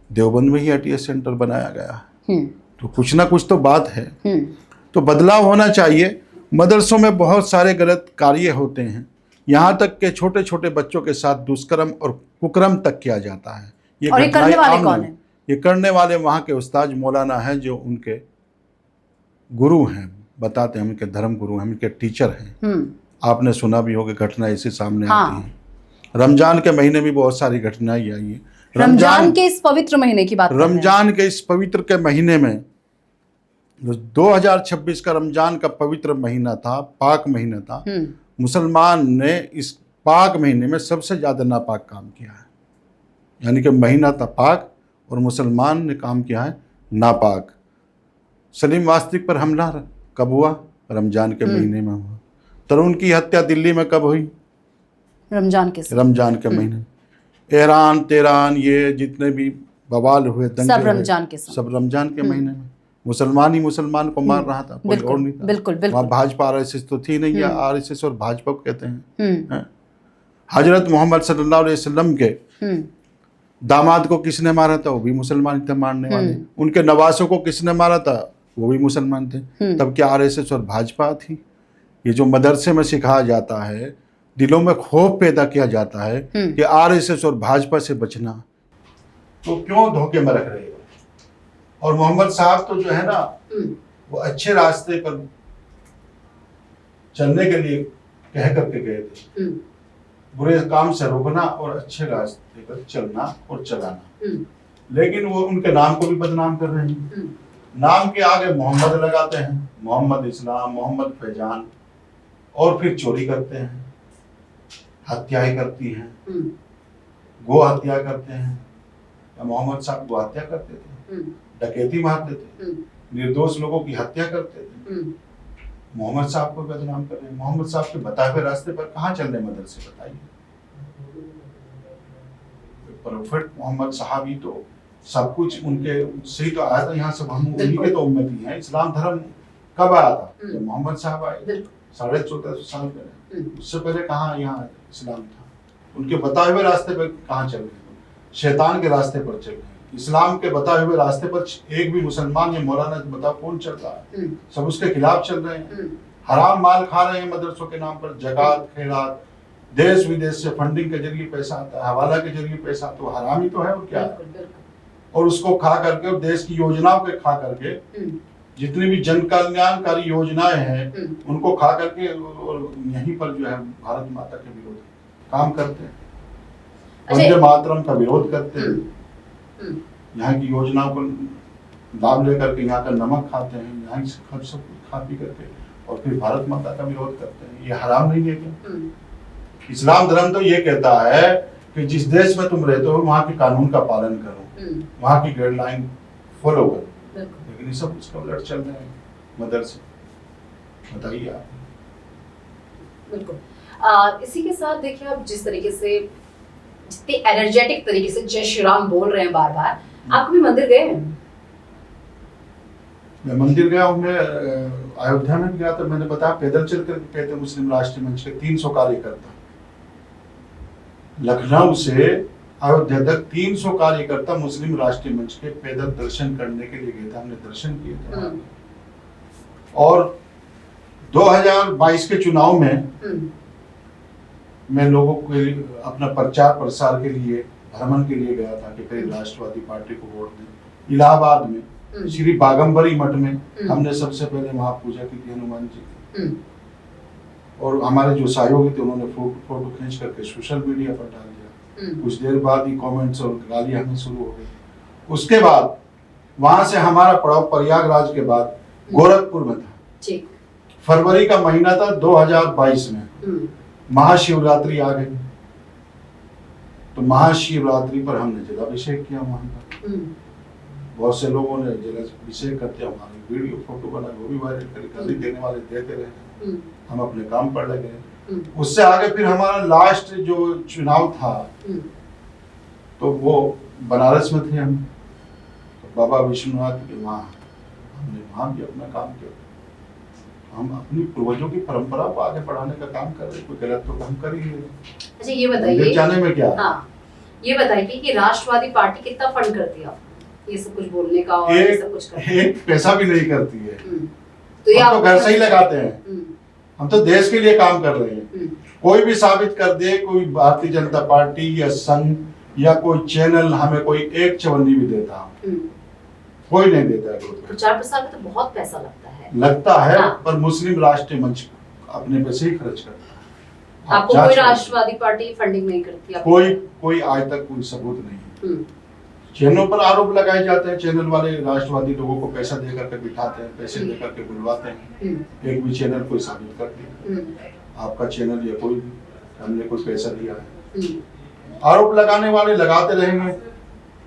देवबंद में ही एटीएस सेंटर बनाया गया है। तो कुछ ना कुछ तो बात है। तो बदलाव होना चाहिए। मदरसों में बहुत सारे गलत कार्य होते हैं, यहाँ तक के छोटे छोटे बच्चों के साथ दुष्कर्म और कुकर्म तक किया जाता है। और ये करने वाले कौन है? ये करने वाले वहाँ के उस्ताद मौलाना हैं, जो उनके गुरु हैं, बताते हैं, उनके धर्म गुरु हैं, उनके टीचर हैं। आपने सुना भी होगा, घटना ऐसी सामने आती है। रमजान के महीने में बहुत सारी घटनाएं आई है। रमजान के इस पवित्र महीने की बात कर रहे हैं। रमजान के इस पवित्र के महीने में 2026 का रमजान का पवित्र महीना था, पाक महीना था। मुसलमान ने इस पाक महीने में सबसे ज्यादा नापाक काम किया है। यानी कि महीना था पाक और मुसलमान ने काम किया है नापाक। सलीम वास्तविक पर हमला कब हुआ? रमजान के महीने में हुआ। तरुण की हत्या दिल्ली में कब हुई? रमजान के महीने। ईरान तेरान ये जितने भी बवाल हुए, दंगे सब रमजान के सब रमजान के महीने में। मुसलमान ही मुसलमान को मार रहा था, कोई और नहीं था। बिल्कुल बिल्कुल। वहाँ भाजपा आरएसएस तो थी नहीं, या आरएसएस और भाजपा को कहते हैं। हजरत मोहम्मद सल्लल्लाहु अलैहि वसल्लम के दामाद को किसने मारा था? वो भी मुसलमान थे मारने वाले। उनके नवासों को किसने मारा था? वो भी मुसलमान थे। तब क्या आरएसएस और भाजपा थी? ये जो मदरसे में सिखाया जाता है, दिलों में खौफ पैदा किया जाता है कि आरएसएस और भाजपा से बचना, तो क्यों धोखे में रख रहे हो? और मोहम्मद साहब तो जो है ना, वो अच्छे रास्ते पर चलने के लिए कह करके गए थे, बुरे काम से रोकना और अच्छे रास्ते पर चलना और चलाना। लेकिन वो उनके नाम को भी बदनाम कर रहे हैं। नाम के आगे मोहम्मद लगाते हैं, मोहम्मद इस्लाम, मोहम्मद फैजान, और फिर चोरी करते हैं, हत्याएं करती हैं, गो हत्या करते हैं। मोहम्मद साहब गो हत्या करते थे, डकैती मारते थे, निर्दोष लोगों की हत्या करते थे। मोहम्मद साहब को बदनाम कर रहे हैं। मोहम्मद साहब के बताए हुए रास्ते पर कहाँ चल रहे मदरसे, बताइए। प्रोफेट मोहम्मद साहब ही तो सब कुछ उनके से ही तो आया था। यहाँ सब हम उन्हीं के तो उम्मती हैं। इस्लाम धर्म कब आया था? जब मोहम्मद साहब आए 1450 साल पहले। उससे पहले कहाँ यहाँ इस्लाम था? उनके बताए हुए रास्ते पर कहाँ चल रहे? शैतान के रास्ते पर चल रहे। इस्लाम के बताए हुए रास्ते पर एक भी मुसलमान या मौलाना बताओ कौन चल रहा है? सब उसके खिलाफ चल रहे हैं। हराम माल खा रहे हैं मदरसों के नाम पर। जकात खैरात, देश विदेश से फंडिंग के जरिए पैसा आता है, हवाला के जरिए पैसा, तो हराम ही तो है और क्या है। और उसको खा करके और देश की योजनाओं के खा करके, जितनी भी जन कल्याणकारी योजनाएं हैं उनको खा करके, और यहीं पर जो है भारत माता के विरोध काम करते हैं, वंदे मातरम का विरोध करते हैं, यहाँ की योजनाओं को लाभ लेकर के यहाँ का नमक खाते हैं, यहाँ सब कुछ खा पी करके, और फिर भारत माता का विरोध करते हैं। ये हराम नहीं है क्या? इस्लाम धर्म तो ये कहता है कि जिस देश में तुम रहते हो वहाँ के कानून का पालन करो, वहाँ की गाइडलाइन फॉलो करो। लेकिन ये सब उसका उलट चल रहे हैं मदरसे। बताइए आप। बिल्कुल। इसी के साथ देखिए, आप जिस तरीके से, जितने एनर्जेटिक तरीके से जय श्री राम बोल रहे हैं बार बार, आप कभी मंदिर गए हैं? मैं मंदिर गया हूँ। मैं अयोध्या में गया था। मैंने बताया पैदल चल कर गए थे। मुस्लिम राष्ट्रीय मंच के 300 कार्यकर्ता लखनऊ से अयोध्या तक 300 कार्यकर्ता मुस्लिम राष्ट्रीय मंच के पैदल दर्शन करने के लिए गए थे। हमने दर्शन किए थे। और 2022 के चुनाव में मैं लोगों के लिए अपना प्रचार प्रसार के लिए, भ्रमण के लिए गया था कि फिर राष्ट्रवादी पार्टी को वोट दें। इलाहाबाद में श्री बागंबरी मठ में हमने सबसे पहले वहां पूजा की थी हनुमान जी की। और हमारे जो सहयोगी थे उन्होंने फोटो खींच करके सोशल मीडिया पर डाल दिया। कुछ देर बाद ही कमेंट्स और गालियां हमें शुरू हो गई। उसके बाद वहां से हमारा पड़ाव प्रयागराज के बाद गोरखपुर में था। फरवरी का महीना था 2022 में, महाशिवरात्रि आ गई। तो महाशिवरात्रि पर हमने जलाभिषेक किया वहां पर। बहुत से लोगों ने जलाभिषेक करते हमारी वीडियो फोटो बनाई, वो भी वायरल करी। गाली देने वाले देते रहे, हम अपने काम पर लगे। उससे आगे फिर हमारा लास्ट जो चुनाव था तो वो बनारस में थे हम, तो बाबा विश्वनाथ के वहाँ हमने वहाँ भी अपना काम किया। हम अपनी पूर्वजों की परंपरा को आगे बढ़ाने का काम कर रहे हैं, कोई गलत तो हम कर ही नहीं। अच्छा ये बताइए, जाने में क्या? हाँ, ये बताइए कि राष्ट्रवादी पार्टी कितना फंड करती है ये सब कुछ बोलने का और ये सब कुछ करने? एक पैसा भी नहीं करती है। तो ये हम तो घर से ही लगाते हैं। हम तो देश के लिए काम कर रहे हैं। कोई भी साबित कर दे, कोई भारतीय जनता पार्टी या संघ या कोई चैनल हमें कोई एक चवन्नी भी देता, कोई नहीं देता है। प्रचार प्रसार में तो बहुत पैसा लगता है हाँ। पर मुस्लिम राष्ट्रीय मंच अपने पैसे ही खर्च करता है। आपको कोई राष्ट्रवादी पार्टी फंडिंग नहीं करती? कोई आज तक कोई सबूत नहीं। चैनलों पर आरोप लगाए जाते हैं, चैनल वाले राष्ट्रवादी लोगों को पैसा देकर के बिठाते हैं, पैसे देकर के बुलवाते हैं। एक भी चैनल कोई साबित कर दिया आपका चैनल या कोई हमने कोई पैसा दिया है। आरोप लगाने वाले लगाते रहेंगे,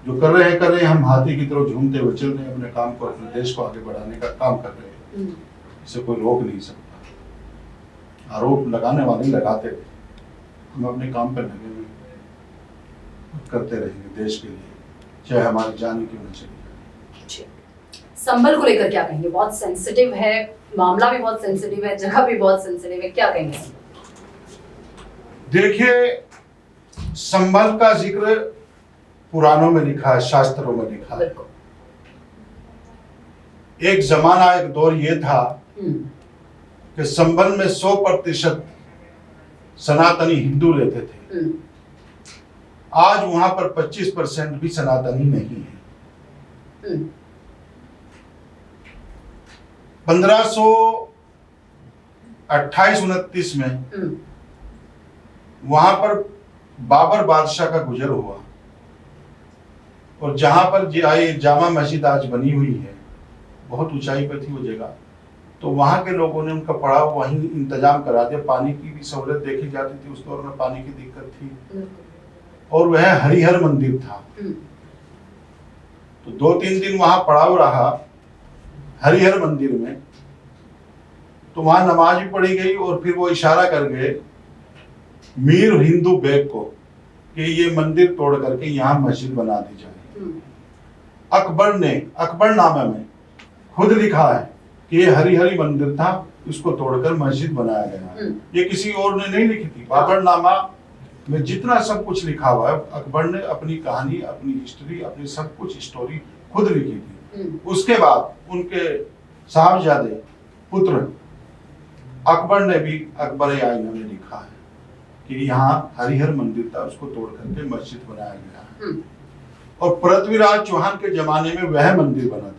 जो कर रहे हैं हम हाथी की तरह झूमते हुए चल रहे हैं अपने काम को, अपने देश को आगे बढ़ाने का काम कर रहे हैं। इसे कोई रोक नहीं सकता। आरोप लगाने वाले लगाते रहे, हम अपने काम पर लगे हुए करते रहेंगे देश के लिए, चाहे हमारी जान क्यों न चली। संभल को लेकर क्या कहेंगे? बहुत सेंसिटिव है मामला, भी बहुत सेंसिटिव है, जगह भी बहुत सेंसिटिव है, क्या कहेंगे? देखिए, संभल का जिक्र पुराणों में लिखा है, शास्त्रों में लिखा है। एक जमाना, एक दौर ये था कि संभल में 100% सनातनी हिंदू रहते थे। आज वहां पर 25% भी सनातनी नहीं है। 1528-29 में वहां पर बाबर बादशाह का गुजर हुआ, और जहां पर जामा मस्जिद आज बनी हुई है, बहुत ऊंचाई पर थी वो जगह, तो वहां के लोगों ने उनका पड़ाव वहीं इंतजाम करा दिया। पानी की भी सहूलत देखी जाती थी, उस दौर में पानी की दिक्कत थी, और वह हरिहर मंदिर था। तो 2-3 दिन वहां पड़ाव रहा हरिहर मंदिर में, तो वहां नमाज भी पढ़ी गई, और फिर वो इशारा कर गए मीर हिंदू बेग को कि ये मंदिर तोड़ करके यहाँ मस्जिद बना दी जाए। अकबर ने अकबरनामा में खुद लिखा है कि ये हरिहर मंदिर था, उसको तोड़कर मस्जिद बनाया गया। ये किसी और ने नहीं लिखी थी। बाबरनामा में जितना सब कुछ लिखा हुआ है, अकबर ने अपनी कहानी, अपनी हिस्ट्री, अपनी सब कुछ स्टोरी खुद लिखी थी। उसके बाद उनके साहबजादे पुत्र अकबर ने भी अकबर आईना में लिखा है कि यहाँ हरिहर मंदिर था, उसको तोड़ करके मस्जिद बनाया गया है। और पृथ्वीराज चौहान के जमाने में वह मंदिर बना था।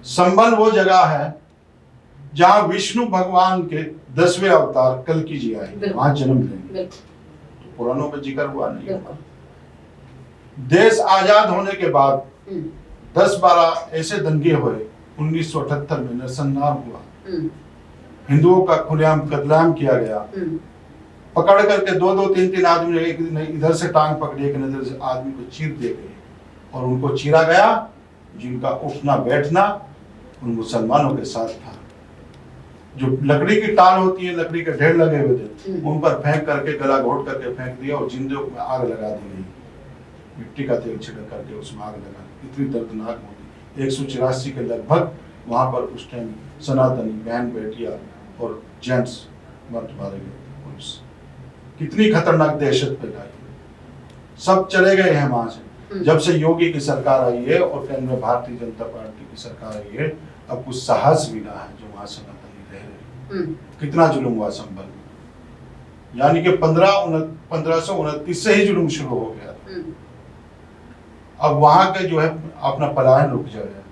संभल वो जगह है जहाँ विष्णु भगवान के 10वें अवतार कल्कि जी आए, वहां जन्म लेंगे। तो पुराणों में जिक्र हुआ नहीं। देश आजाद होने के बाद 10-12 ऐसे दंगे हुए। 1978 में नरसंहार हुआ, हिंदुओं का खुलेआम कत्लेआम किया गया। पकड़ करके 2-2, 3-3 आदमी, एक इधर से टांग पकड़ी, एक नजर से आदमी को चीर दिए गए, और उनको चीरा गया। जिनका उठना बैठना उन मुसलमानों के साथ था। जो लकड़ी की टाल होती है, लकड़ी के ढेर लगे हुए थे, उन पर फेंक करके, गला घोट करके फेंक दिया, और जिंदों में आग लगा दी गई। मिट्टी का तेल छिड़क करके उसमें आग लगा दी। इतनी दर्दनाक होती। 184 के लगभग वहां पर उस टाइम सनातनी बहन बेटियां और जेंट्स मर्द मारे गए। पुलिस कितनी खतरनाक दहशत फैलाई। सब चले गए हैं वहां से। जब से योगी की सरकार आई है और केंद्र में भारतीय जनता पार्टी की सरकार आई है, अब कुछ साहस मिला है जो वहां सनातनी रह रहे। कितना जुल्म हुआ संभल में, यानी कि 1529 से ही जुल्म शुरू हो गया था। अब वहां के जो है अपना पलायन रुक जाएगा,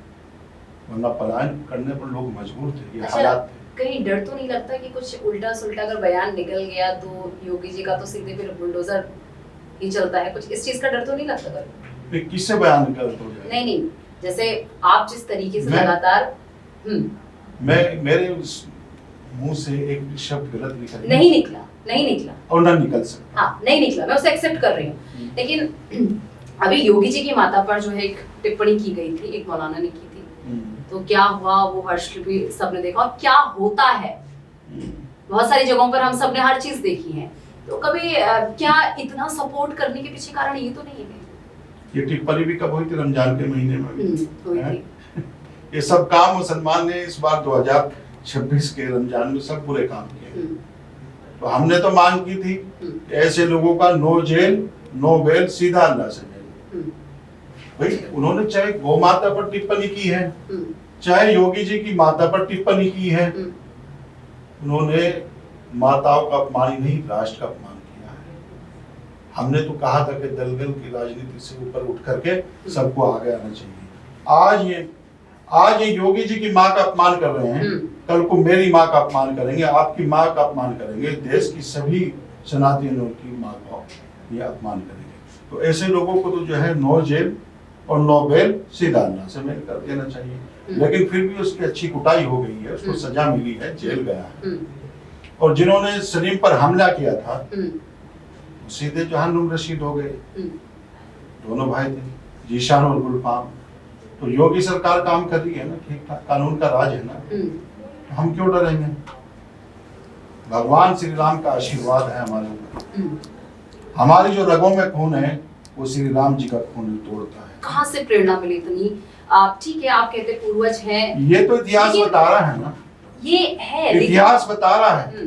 वरना पलायन करने पर लोग मजबूर थे, ये हालात थे। कहीं डर तो नहीं लगता कि कुछ उल्टा सुल्टा अगर बयान निकल गया तो योगी जी का तो सीधे फिर बुलडोजर ही चलता है, कुछ इस चीज का डर तो नहीं लगता कभी? किससे बयान निकल हो जाएगा? नहीं, जैसे आप जिस तरीके से लगातार मेरे मुंह से एक शब्द गलत नहीं निकला और ना निकल सकता। हाँ, नहीं निकला, मैं उसे एक्सेप्ट कर रही हूँ। लेकिन अभी योगी जी की माता पर जो है एक टिप्पणी की गई थी, एक मौलाना ने की थी, तो क्या हुआ वो हर्ष भी सबने देखा, और क्या होता है बहुत सारी जगहों पर हम सबने हर चीज देखी है, तो कभी क्या इतना सपोर्ट करने के पीछे कारण ये तो नहीं है? ये टिप्पणी भी कब हुई थी? रमजान के महीने में हुई थी। ये सब काम मुसलमान ने इस बार 2026 के रमजान में सब बुरे काम किए। तो हमने तो मांग की थी ऐसे लोगों का नो जेल नो बेल, सीधा अल्लाह से मिल। भाई उन्होंने चाहे गौ माता पर टिप्पणी की है, चाहे योगी जी की माता पर टिप्पणी की है, उन्होंने माताओं का अपमान ही नहीं, राष्ट्र का अपमान किया है। हमने तो कहा था कि दलदल की राजनीति से ऊपर उठ करके सबको आगे आना चाहिए। आज ये योगी जी की माँ का अपमान कर रहे हैं, कल को मेरी माँ का अपमान करेंगे, आपकी माँ का अपमान करेंगे, देश की सभी सनातनियों की माँ का ये अपमान करेंगे। तो ऐसे लोगों को तो जो है नो जेल और नो बेल, सीधा अल्लाह से मेल कर देना चाहिए। लेकिन फिर भी उसकी अच्छी कुटाई हो गई है, उसको सजा मिली है, जेल गया है। और जिन्होंने सलीम पर हमला किया था सीधे जहानुम रशीद हो गए। दोनों भाई थे, जीशान और गुलफाम। तो योगी सरकार काम कर रही है ना, ठीक ठाक, कानून का राज है ना, तो हम क्यों डरेंगे? भगवान श्री राम का आशीर्वाद है हमारे ऊपर। हमारी जो रगों में खून है वो श्री राम जी का खून तोड़ता है। कहाँ से प्रेरणा मिली इतनी? आप ठीक है, आप कहते पूर्वज हैं, ये तो इतिहास बता रहा है ना, ये है इतिहास बता रहा है।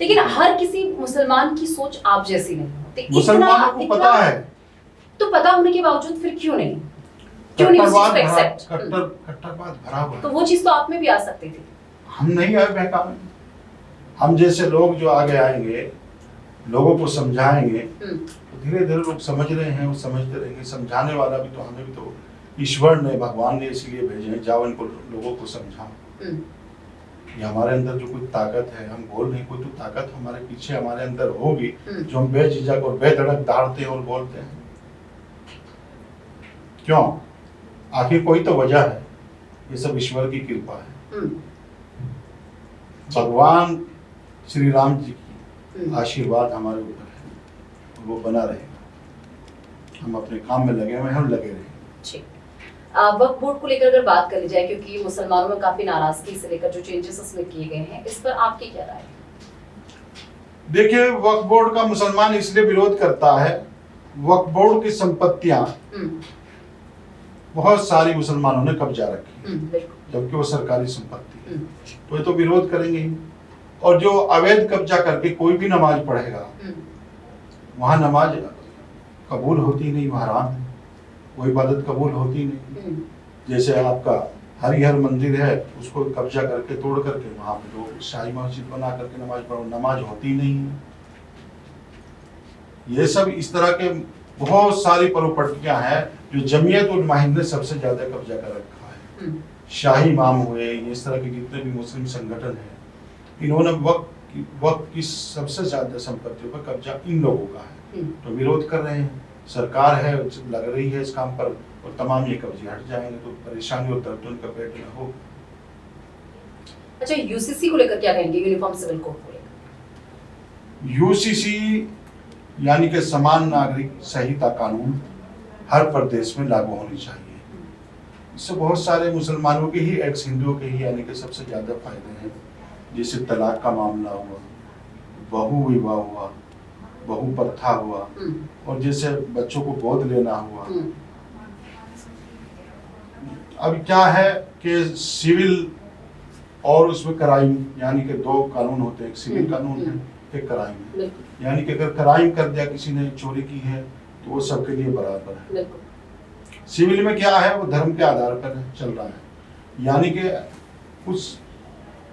लेकिन हर किसी मुसलमान की सोच आप जैसी नहीं होती। मुसलमानों को पता है, तो पता होने के बावजूद फिर क्यों नहीं उस चीज को एक्सेप्ट? कट्टरवाद भरा हुआ। तो वो चीज तो आप में भी आ सकती थी। हम नहीं आए बहका में। हम जैसे लोग जो आगे आएंगे, लोगों को समझाएंगे, तो धीरे धीरे लोग समझ रहे हैं, वो समझते रहेंगे। समझाने वाला भी तो हमें भी तो ईश्वर ने, भगवान ने इसलिए भेजे हैं, जाओ इनको लोगों को समझाओ। ये हमारे अंदर जो कोई ताकत है, हम बोल नहीं, कोई तो ताकत हमारे पीछे हमारे अंदर होगी जो हम बेझिझक और बेधड़क दौड़ते हैं और बोलते हैं। क्यों? आखिर कोई तो वजह है। ये सब ईश्वर की कृपा है, भगवान श्री राम जी की आशीर्वाद हमारे ऊपर है, वो बना रहेगा। हम अपने काम में लगे हुए हैं, हम लगे रहेंगे। वक्फ बोर्ड को लेकर अगर बात कर ली जाए, क्योंकि मुसलमानों में काफी नाराजगी से लेकर जो चेंजेस उसमें किए गए हैं, इस पर आपकी क्या राय है? देखिए, वक्फ बोर्ड का मुसलमान इसलिए विरोध करता है, वक्फ बोर्ड की संपत्तियां बहुत सारी मुसलमानों ने कब्जा रखी, जबकि वो सरकारी संपत्ति है, तो ये तो विरोध करेंगे ही। और जो अवैध कब्जा करके कोई भी नमाज पढ़ेगा, वहां नमाज कबूल होती नहीं, वह हराम है, वो इबादत कबूल होती नहीं। जैसे आपका हरिहर मंदिर है, उसको कब्जा करके तोड़ करके वहां पे लोग शाही मस्जिद बना करके नमाज पढ़ो, नमाज होती नहीं है। ये सब इस तरह के बहुत सारी प्रॉपर्टियां हैं जो जमीयत उल हिंद ने सबसे ज्यादा कब्जा कर रखा है। शाही इमाम हुए, इस तरह के जितने भी मुस्लिम संगठन हैं, इन्होंने वक्त की सबसे ज्यादा संपत्तियों पर कब्जा इन लोगों का है। तो विरोध कर रहे हैं, सरकार है लग रही है इस काम पर, और तमाम ये कब्जे हट जाएंगे तो परेशानी और दर्द उनका पेट में हो। अच्छा, यूसीसी को लेकर क्या कहेंगे, यूनिफॉर्म सिविल कोड को लेकर? यूसीसी यानी कि समान नागरिक संहिता कानून हर प्रदेश में लागू होनी चाहिए। इससे बहुत सारे मुसलमानों के ही, एक्स हिंदुओं के ही यानी कि सबसे ज्यादा फायदे हैं। जैसे तलाक का मामला हुआ, बहु विवाह हुआ, बहु प्रथा हुआ, और जैसे बच्चों को गोद लेना हुआ। अब क्या है कि सिविल और उसमें क्राइम यानी कि दो कानून होते हैं, एक सिविल कानून है, एक क्राइम है। यानी कि अगर क्राइम कर दिया, किसी ने चोरी की है, तो वो सबके लिए बराबर है। सिविल में क्या है, वो धर्म के आधार पर चल रहा है। यानी कि कुछ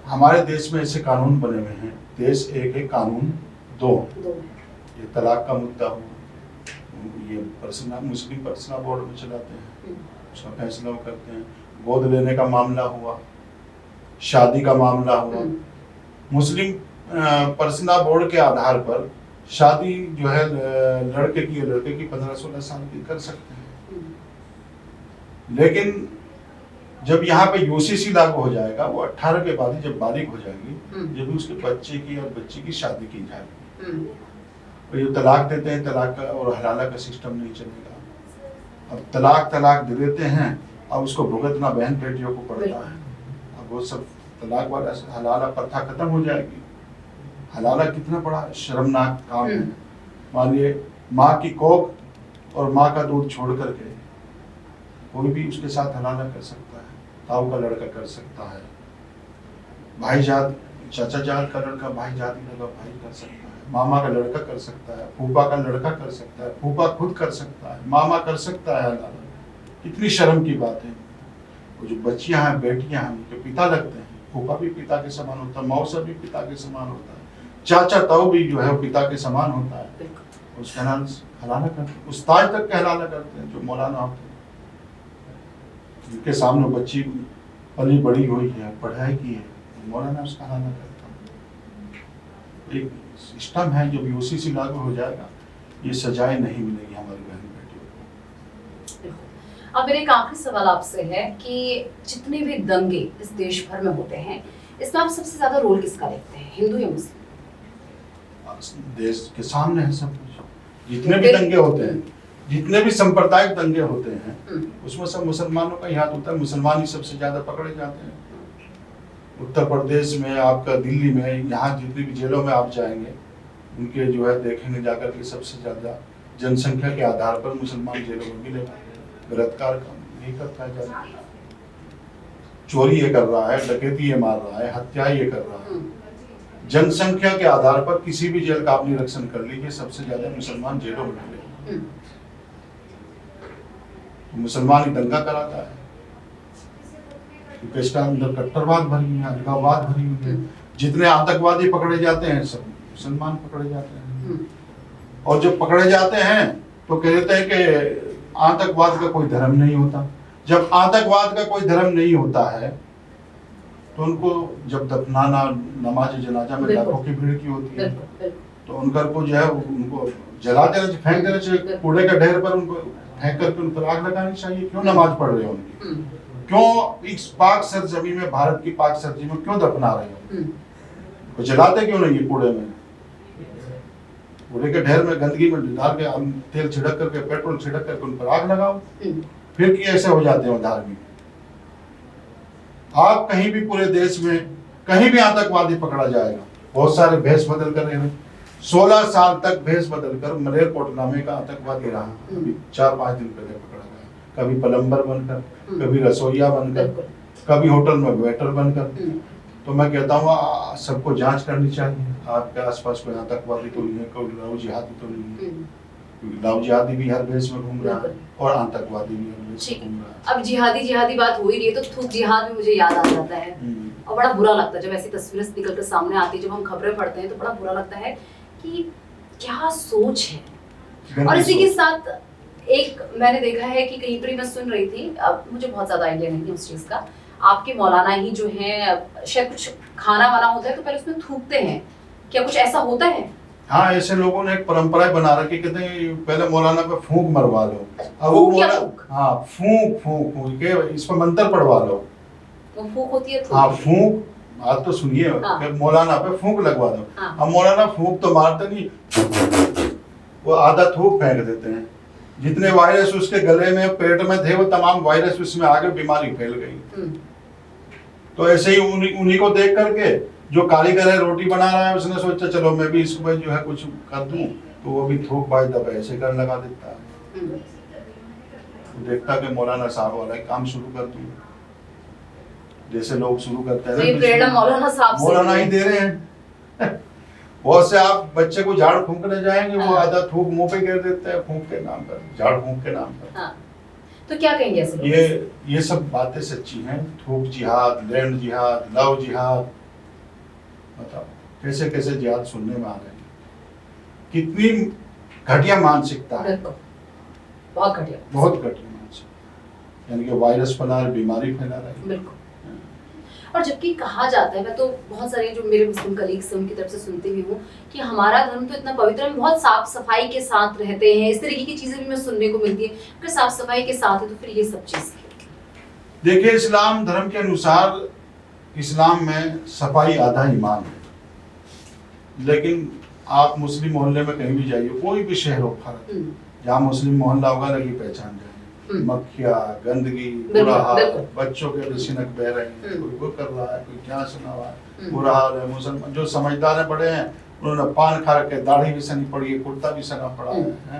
हमारे देश में ऐसे कानून बने हुए हैं, देश एक है, कानून दो। ये तलाक का मुद्दा हुआ, ये पर्सनल मुस्लिम पर्सनल बोर्ड में चलाते हैं, उसका फैसला वो करते हैं। गोद लेने का मामला हुआ, शादी का मामला हुआ, मुस्लिम पर्सनल बोर्ड के आधार पर शादी जो है लड़के की या लड़के की 15-16 साल की कर सकते हैं। लेकिन जब यहाँ पे यूसीसी लागू हो जाएगा, वो 18 के बाद ही जब बालिग हो जाएगी, जब उसके बच्चे की और बच्ची की शादी की जाएगी। तो ये तलाक देते हैं, तलाक का और हलाला का सिस्टम नहीं चलेगा। अब तलाक दे देते हैं, अब उसको भुगतना बहन बेटियों को पड़ता है। अब वो सब तलाक वाला हलाला प्रथा खत्म हो जाएगी। हलाला कितना बड़ा शर्मनाक काम है। मानिए माँ की कोख और माँ का दूध छोड़ करके कोई भी उसके साथ हलाला कर सकता है। ताऊ का लड़का कर सकता है, भाईजाद चाचा जाद का लड़का भाईजादी लड़का भाई कर सकता है, मामा का लड़का कर सकता है, फूफा का लड़का कर सकता है, फूफा खुद कर सकता है, मामा कर सकता है हलाला। कितनी शर्म की बात है। वो जो बच्चियां हैं, बेटियां हैं, उनके पिता लगते हैं। फूफा भी पिता के समान होता है, मौसा भी पिता के समान होता है, चाचा ताऊ भी जो है वो पिता के समान होता है। उसका नाम हलाला करते हैं, उस्ताद तक का हलाला करते हैं। जो मौलाना होते हैं, जिनके सामने बच्ची पली बड़ी हुई है, पढ़ाई की है, मौलाना उसका हलाला करता है। एक सिस्टम है, जब यूसीसी लागू हो जाएगा, ये सजाएं नहीं मिलेगी हमारी बहन बेटियों को। अब मेरा एक आखिरी सवाल आपसे है कि जितने भी दंगे इस देश भर में होते हैं, इसमें आप सबसे ज्यादा रोल किसका देखते हैं, हिंदू या मुस्लिम? देश के सामने है सब कुछ। जितने भी दंगे होते हैं, जितने भी सांप्रदायिक दंगे होते हैं, उसमें सब मुसलमानों का ही हाथ होता है। मुसलमान ही सबसे ज्यादा पकड़े जाते हैं। उत्तर प्रदेश में, आपका दिल्ली में, यहाँ जितनी भी जेलों में आप जाएंगे, उनके जो है देखेंगे जाकर के सबसे ज्यादा जनसंख्या के आधार पर मुसलमान जेलों में मिलेगा। बलात्कार काम नहीं करता है ज्यादा, चोरी ये कर रहा है, डकैती ये मार रहा है, हत्या ये कर रहा है। जनसंख्या के आधार पर किसी भी जेल का आप निरीक्षण कर लीजिए, सबसे ज्यादा मुसलमान जेलों में मिलेगा। तो मुसलमान ही दंगा कराता है, क्योंकि इसका अंदर कट्टरवाद भरी हुई है, अलगाववाद भरी हुई है। जितने आतंकवादी पकड़े जाते हैं, सब मुसलमान पकड़े जाते हैं। और जब पकड़े जाते हैं तो कहते हैं कि आतंकवाद का कोई धर्म नहीं होता। जब आतंकवाद का कोई धर्म नहीं होता है, तो उनको जब दफनाना, नमाज जनाजा में लाखों की भीड़ की होती है, तो उनका को जो है उनको जला देना चाहिए, फेंक देना चाहिए कूड़े का ढेर पर। उनको फेंक करके उन पर आग लगानी चाहिए। क्यों नमाज पढ़ रहे हो उनकी? क्यों इस पाक सरजमी में, भारत की पाक सरजमी में क्यों दफना रहे हो? वो जलाते क्यों नहीं है कूड़े में? कूड़े के ढेर में, गंदगी में डाल के तेल छिड़क करके, पेट्रोल छिड़क करके उन पर आग लगाओ। फिर ऐसे हो जाते हैं धार्मिक। आप कहीं भी पूरे देश में कहीं भी आतंकवादी पकड़ा जाएगा, बहुत सारे भेष बदल कर रहे हैं। 16 साल तक भेष बदल कर मलेरकोट नामे का आतंकवादी रहा। कभी 4-5 दिन पहले पकड़ा गया, कभी प्लम्बर बनकर, कभी रसोईया बनकर, कभी होटल में वेटर बनकर। तो मैं कहता हूँ सबको जांच करनी चाहिए। आपके आसपास कोई आतंकवादी तो नहीं है, कोई लव जिहादी तो नहीं है, क्योंकि लव जिहादी भी हर भेष में घूम रहा है और आतंकवादी भी हर भेष में घूम रहा है। अब जिहादी बात हो ही रही है, तो थूक जिहाद भी मुझे याद आ जाता है। और बड़ा बुरा लगता है जब ऐसी तस्वीरें निकल कर सामने आती है, जब हम खबरें पढ़ते हैं तो बड़ा बुरा लगता है कि क्या सोच है। और इसी के साथ एक मैंने देखा है कि कहीं पर मैं सुन रही थी, अब मुझे बहुत ज्यादा आइडिया नहीं है उस चीज का, आपके मौलाना ही जो है शायद कुछ खाना वाना होता है तो पहले उसमें थूकते हैं, क्या कुछ ऐसा होता है? हाँ, ऐसे लोगों ने एक परंपरा बना रखी, कहते हैं पहले मौलाना पे फूंक मरवा लो। अब वो हाँ, फूंक के इस पर मंत्र पढ़वा लो। वो फूंक होती है? हाँ, फूंक। बात तो सुनिए। हाँ। मौलाना पे फूंक लगवा दो। हाँ। अब मौलाना फूंक तो मारते नहीं, वो आधा थूक फेंक देते हैं। जितने वायरस उसके गले में, पेट में थे, वो तमाम वायरस उसमें आगे बीमारी फैल गई। तो ऐसे ही उन्हीं को देख करके जो कारीगर है, रोटी बना रहा है, उसने सोचा चलो मैं भी इसको जो है कुछ कर दूं, तो वो भी थूक बाई दबा ऐसे कर लगा देता है। तो देखता कि मौलाना साहब वाला काम शुरू कर दूं, जैसे लोग शुरू करते हैं। तो प्रेरणा मौलाना साहब से मौलाना ही दे रहे हैं। बहुत से आप बच्चे को झाड़ फूंकने जाएंगे, वो आधा थूक मुंह पे गिर देते हैं, फूंक के नाम पर, झाड़ फूंक के नाम पर। हाँ। तो क्या कहेंगे ऐसे लोग? ये सब बातें सच्ची हैं। थूक जिहाद, लैंड जिहाद, लव जिहाद, बताओ कैसे जिहाद सुनने में आ रहे हैं। कितनी घटिया मानसिकता है। बहुत घटिया। बहुत घटिया मानसिकता, यानी कि वायरस फैला रहा है, बीमारी फैला रहा है। बिल्कुल। और जबकि कहा जाता है, मैं तो बहुत सारे जो मेरे मुस्लिम कलीग्स हैं उनकी तरफ से सुनती भी हूँ कि हमारा धर्म तो इतना पवित्र है, हम बहुत साफ सफाई के साथ रहते हैं, इस तरीके की चीजें भी मैं सुनने को मिलती है। अगर साफ सफाई के साथ है तो फिर ये सब चीज देखिए, इस्लाम धर्म के अनुसार इस्लाम में सफाई आधा ईमान है। लेकिन आप मुस्लिम मोहल्ले में कहीं भी जाइए, कोई भी शहर हो भारत, जहाँ मुस्लिम मोहल्ला होगा लगी पहचान जाएगी। मक्खिया, गंदगी, बुरा हाल, बच्चों के बेसिनक बह रहे हैं, कोई वो कर रहा है, कोई क्या सुना हुआ है, बुरा हाल है। मुसलमान जो समझदार है बड़े हैं, उन्होंने पान खा रखे, दाढ़ी भी सनी पड़ी है, कुर्ता भी सना पड़ा है।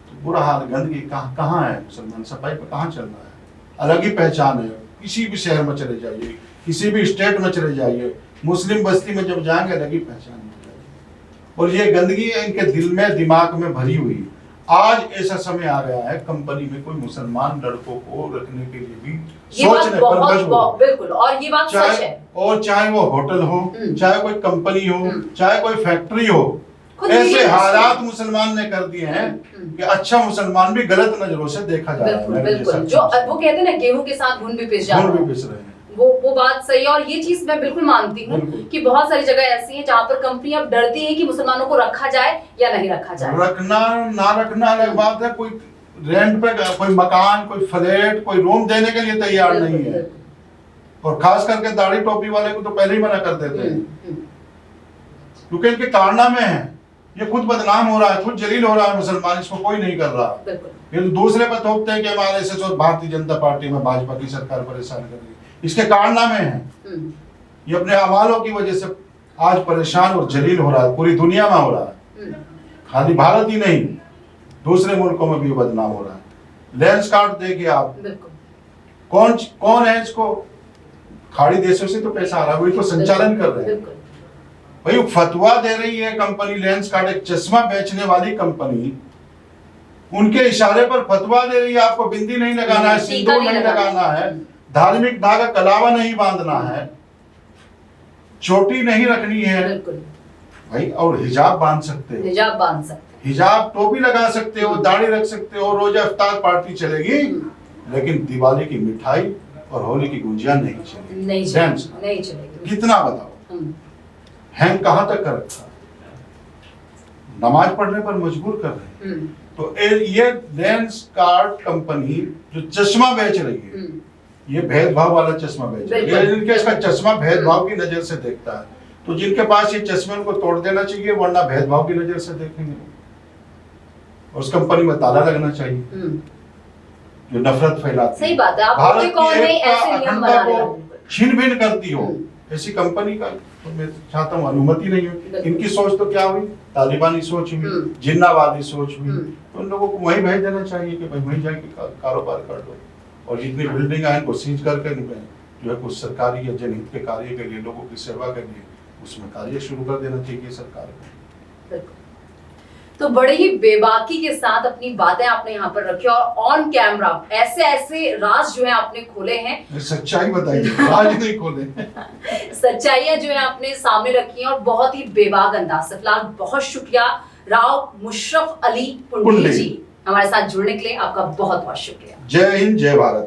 तो बुरा हाल, गंदगी कहाँ है? मुसलमान सफाई पे कहाँ चल रहा है? अलग ही पहचान है। किसी भी शहर में चले जाइए, किसी भी स्टेट में चले जाइए, मुस्लिम बस्ती में जब जाएंगे अलग ही पहचान हो जाएगी। और ये गंदगी इनके दिल में, दिमाग में भरी हुई है। आज ऐसा समय आ गया है, कंपनी में कोई मुसलमान लड़कों को रखने के लिए भी सोचने पर मजबूर। बिल्कुल, और ये बात सच है। और चाहे वो होटल हो, चाहे कोई कंपनी हो, चाहे कोई फैक्ट्री हो, ऐसे हालात मुसलमान ने कर दिए हैं कि अच्छा मुसलमान भी गलत नजरों से देखा जा रहा है। बिल्कुल, जो वो कहते हैं ना, गेहूं के साथ घुन भी पिस जाता है, घुन भी पिस रहे हैं। वो बात सही है। और ये चीज मैं बिल्कुल मानती हूँ कि बहुत सारी जगह ऐसी हैं जहाँ पर कंपनियां डरती हैं कि मुसलमानों को रखा जाए या नहीं रखा जाए। रखना ना रखना अलग बात है। कोई रेंट पे कोई मकान, कोई फ्लैट, कोई रूम देने के लिए तैयार नहीं है। और खास करके दाढ़ी टोपी वाले को तो पहले ही मना कर देते हैं, क्योंकि इनके कारनामे हैं। ये खुद बदनाम हो रहा है, खुद जलील हो रहा है मुसलमान, इसको कोई नहीं कर रहा। ये तो दूसरे पर थोपते हैं कि हमारे से जो भारतीय जनता पार्टी में भाजपा की सरकार परेशान कर रही है। इसके कारनामे हैं। ये अपने अमालों की वजह से आज परेशान और जलील हो रहा है, पूरी दुनिया में हो रहा है। खाली भारत ही नहीं, दूसरे मुल्कों में भी बदनाम हो रहा है। लेंस कार्ड देखिए आप, कौन है इसको? खाड़ी देशों से तो पैसा आ रहा है, वही तो संचालन कर रहे हैं। भाई फतवा दे रही है कंपनी लेंस कार्ड, एक चश्मा बेचने वाली कंपनी, उनके इशारे पर फतवा दे रही है आपको बिंदी नहीं लगाना है, सिंदूर नहीं लगाना है, धार्मिक धागा कलावा नहीं बांधना है, चोटी नहीं रखनी है भाई, और हिजाब बांध सकते हो, हिजाब टोपी लगा सकते हो, दाढ़ी रख सकते हो, रोजा इफ्तार पार्टी चलेगी, लेकिन दिवाली की मिठाई और होली की गुंजिया नहीं चलेगी। नहीं चलेगी। कितना बताओ, हैंग कहां तक कर रखा, नमाज पढ़ने पर मजबूर कर रहे हैं। तो ये लेंस कार्ड कंपनी जो चश्मा बेच रही है, ये भेदभाव वाला चश्मा बेच रही है। इनके इसका चश्मा भेदभाव की नजर से देखता है, तो जिनके पास ये चश्मे उनको तोड़ देना चाहिए, वरना भेदभाव की नजर से देखेंगे। और उस कंपनी में ताला लगना चाहिए जो नफरत फैलाती है। सही बात है। भारत की अखंडता को छीन भिन करती हो, ऐसी कंपनी का तो मैं चाहता हूँ अनुमति नहीं हो। इनकी सोच तो क्या हुई, तालिबानी सोच हुई, जिन्नावादी सोच हुई। तो उन लोगों को वहीं भेज देना चाहिए कि भाई वहीं जाके कारोबार कर लो, और जितनी बिल्डिंग है इनको सीज करके जो है कुछ सरकारी या जनहित के कार्य के लिए, लोगों की सेवा के लिए उसमें कार्य शुरू कर देना चाहिए सरकार को। तो बड़े ही बेबाकी के साथ अपनी बातें आपने यहाँ पर रखी और ऑन कैमरा ऐसे ऐसे राज जो है आपने खोले हैं। सच्चाई बताइए, राज नहीं खोले। सच्चाइयां जो है आपने सामने रखी हैं और बहुत ही बेबाक अंदाज से। फिलहाल बहुत शुक्रिया राव मुशर्रफ अली पुंडली जी, हमारे साथ जुड़ने के लिए आपका बहुत बहुत शुक्रिया। जय हिंद, जय भारत।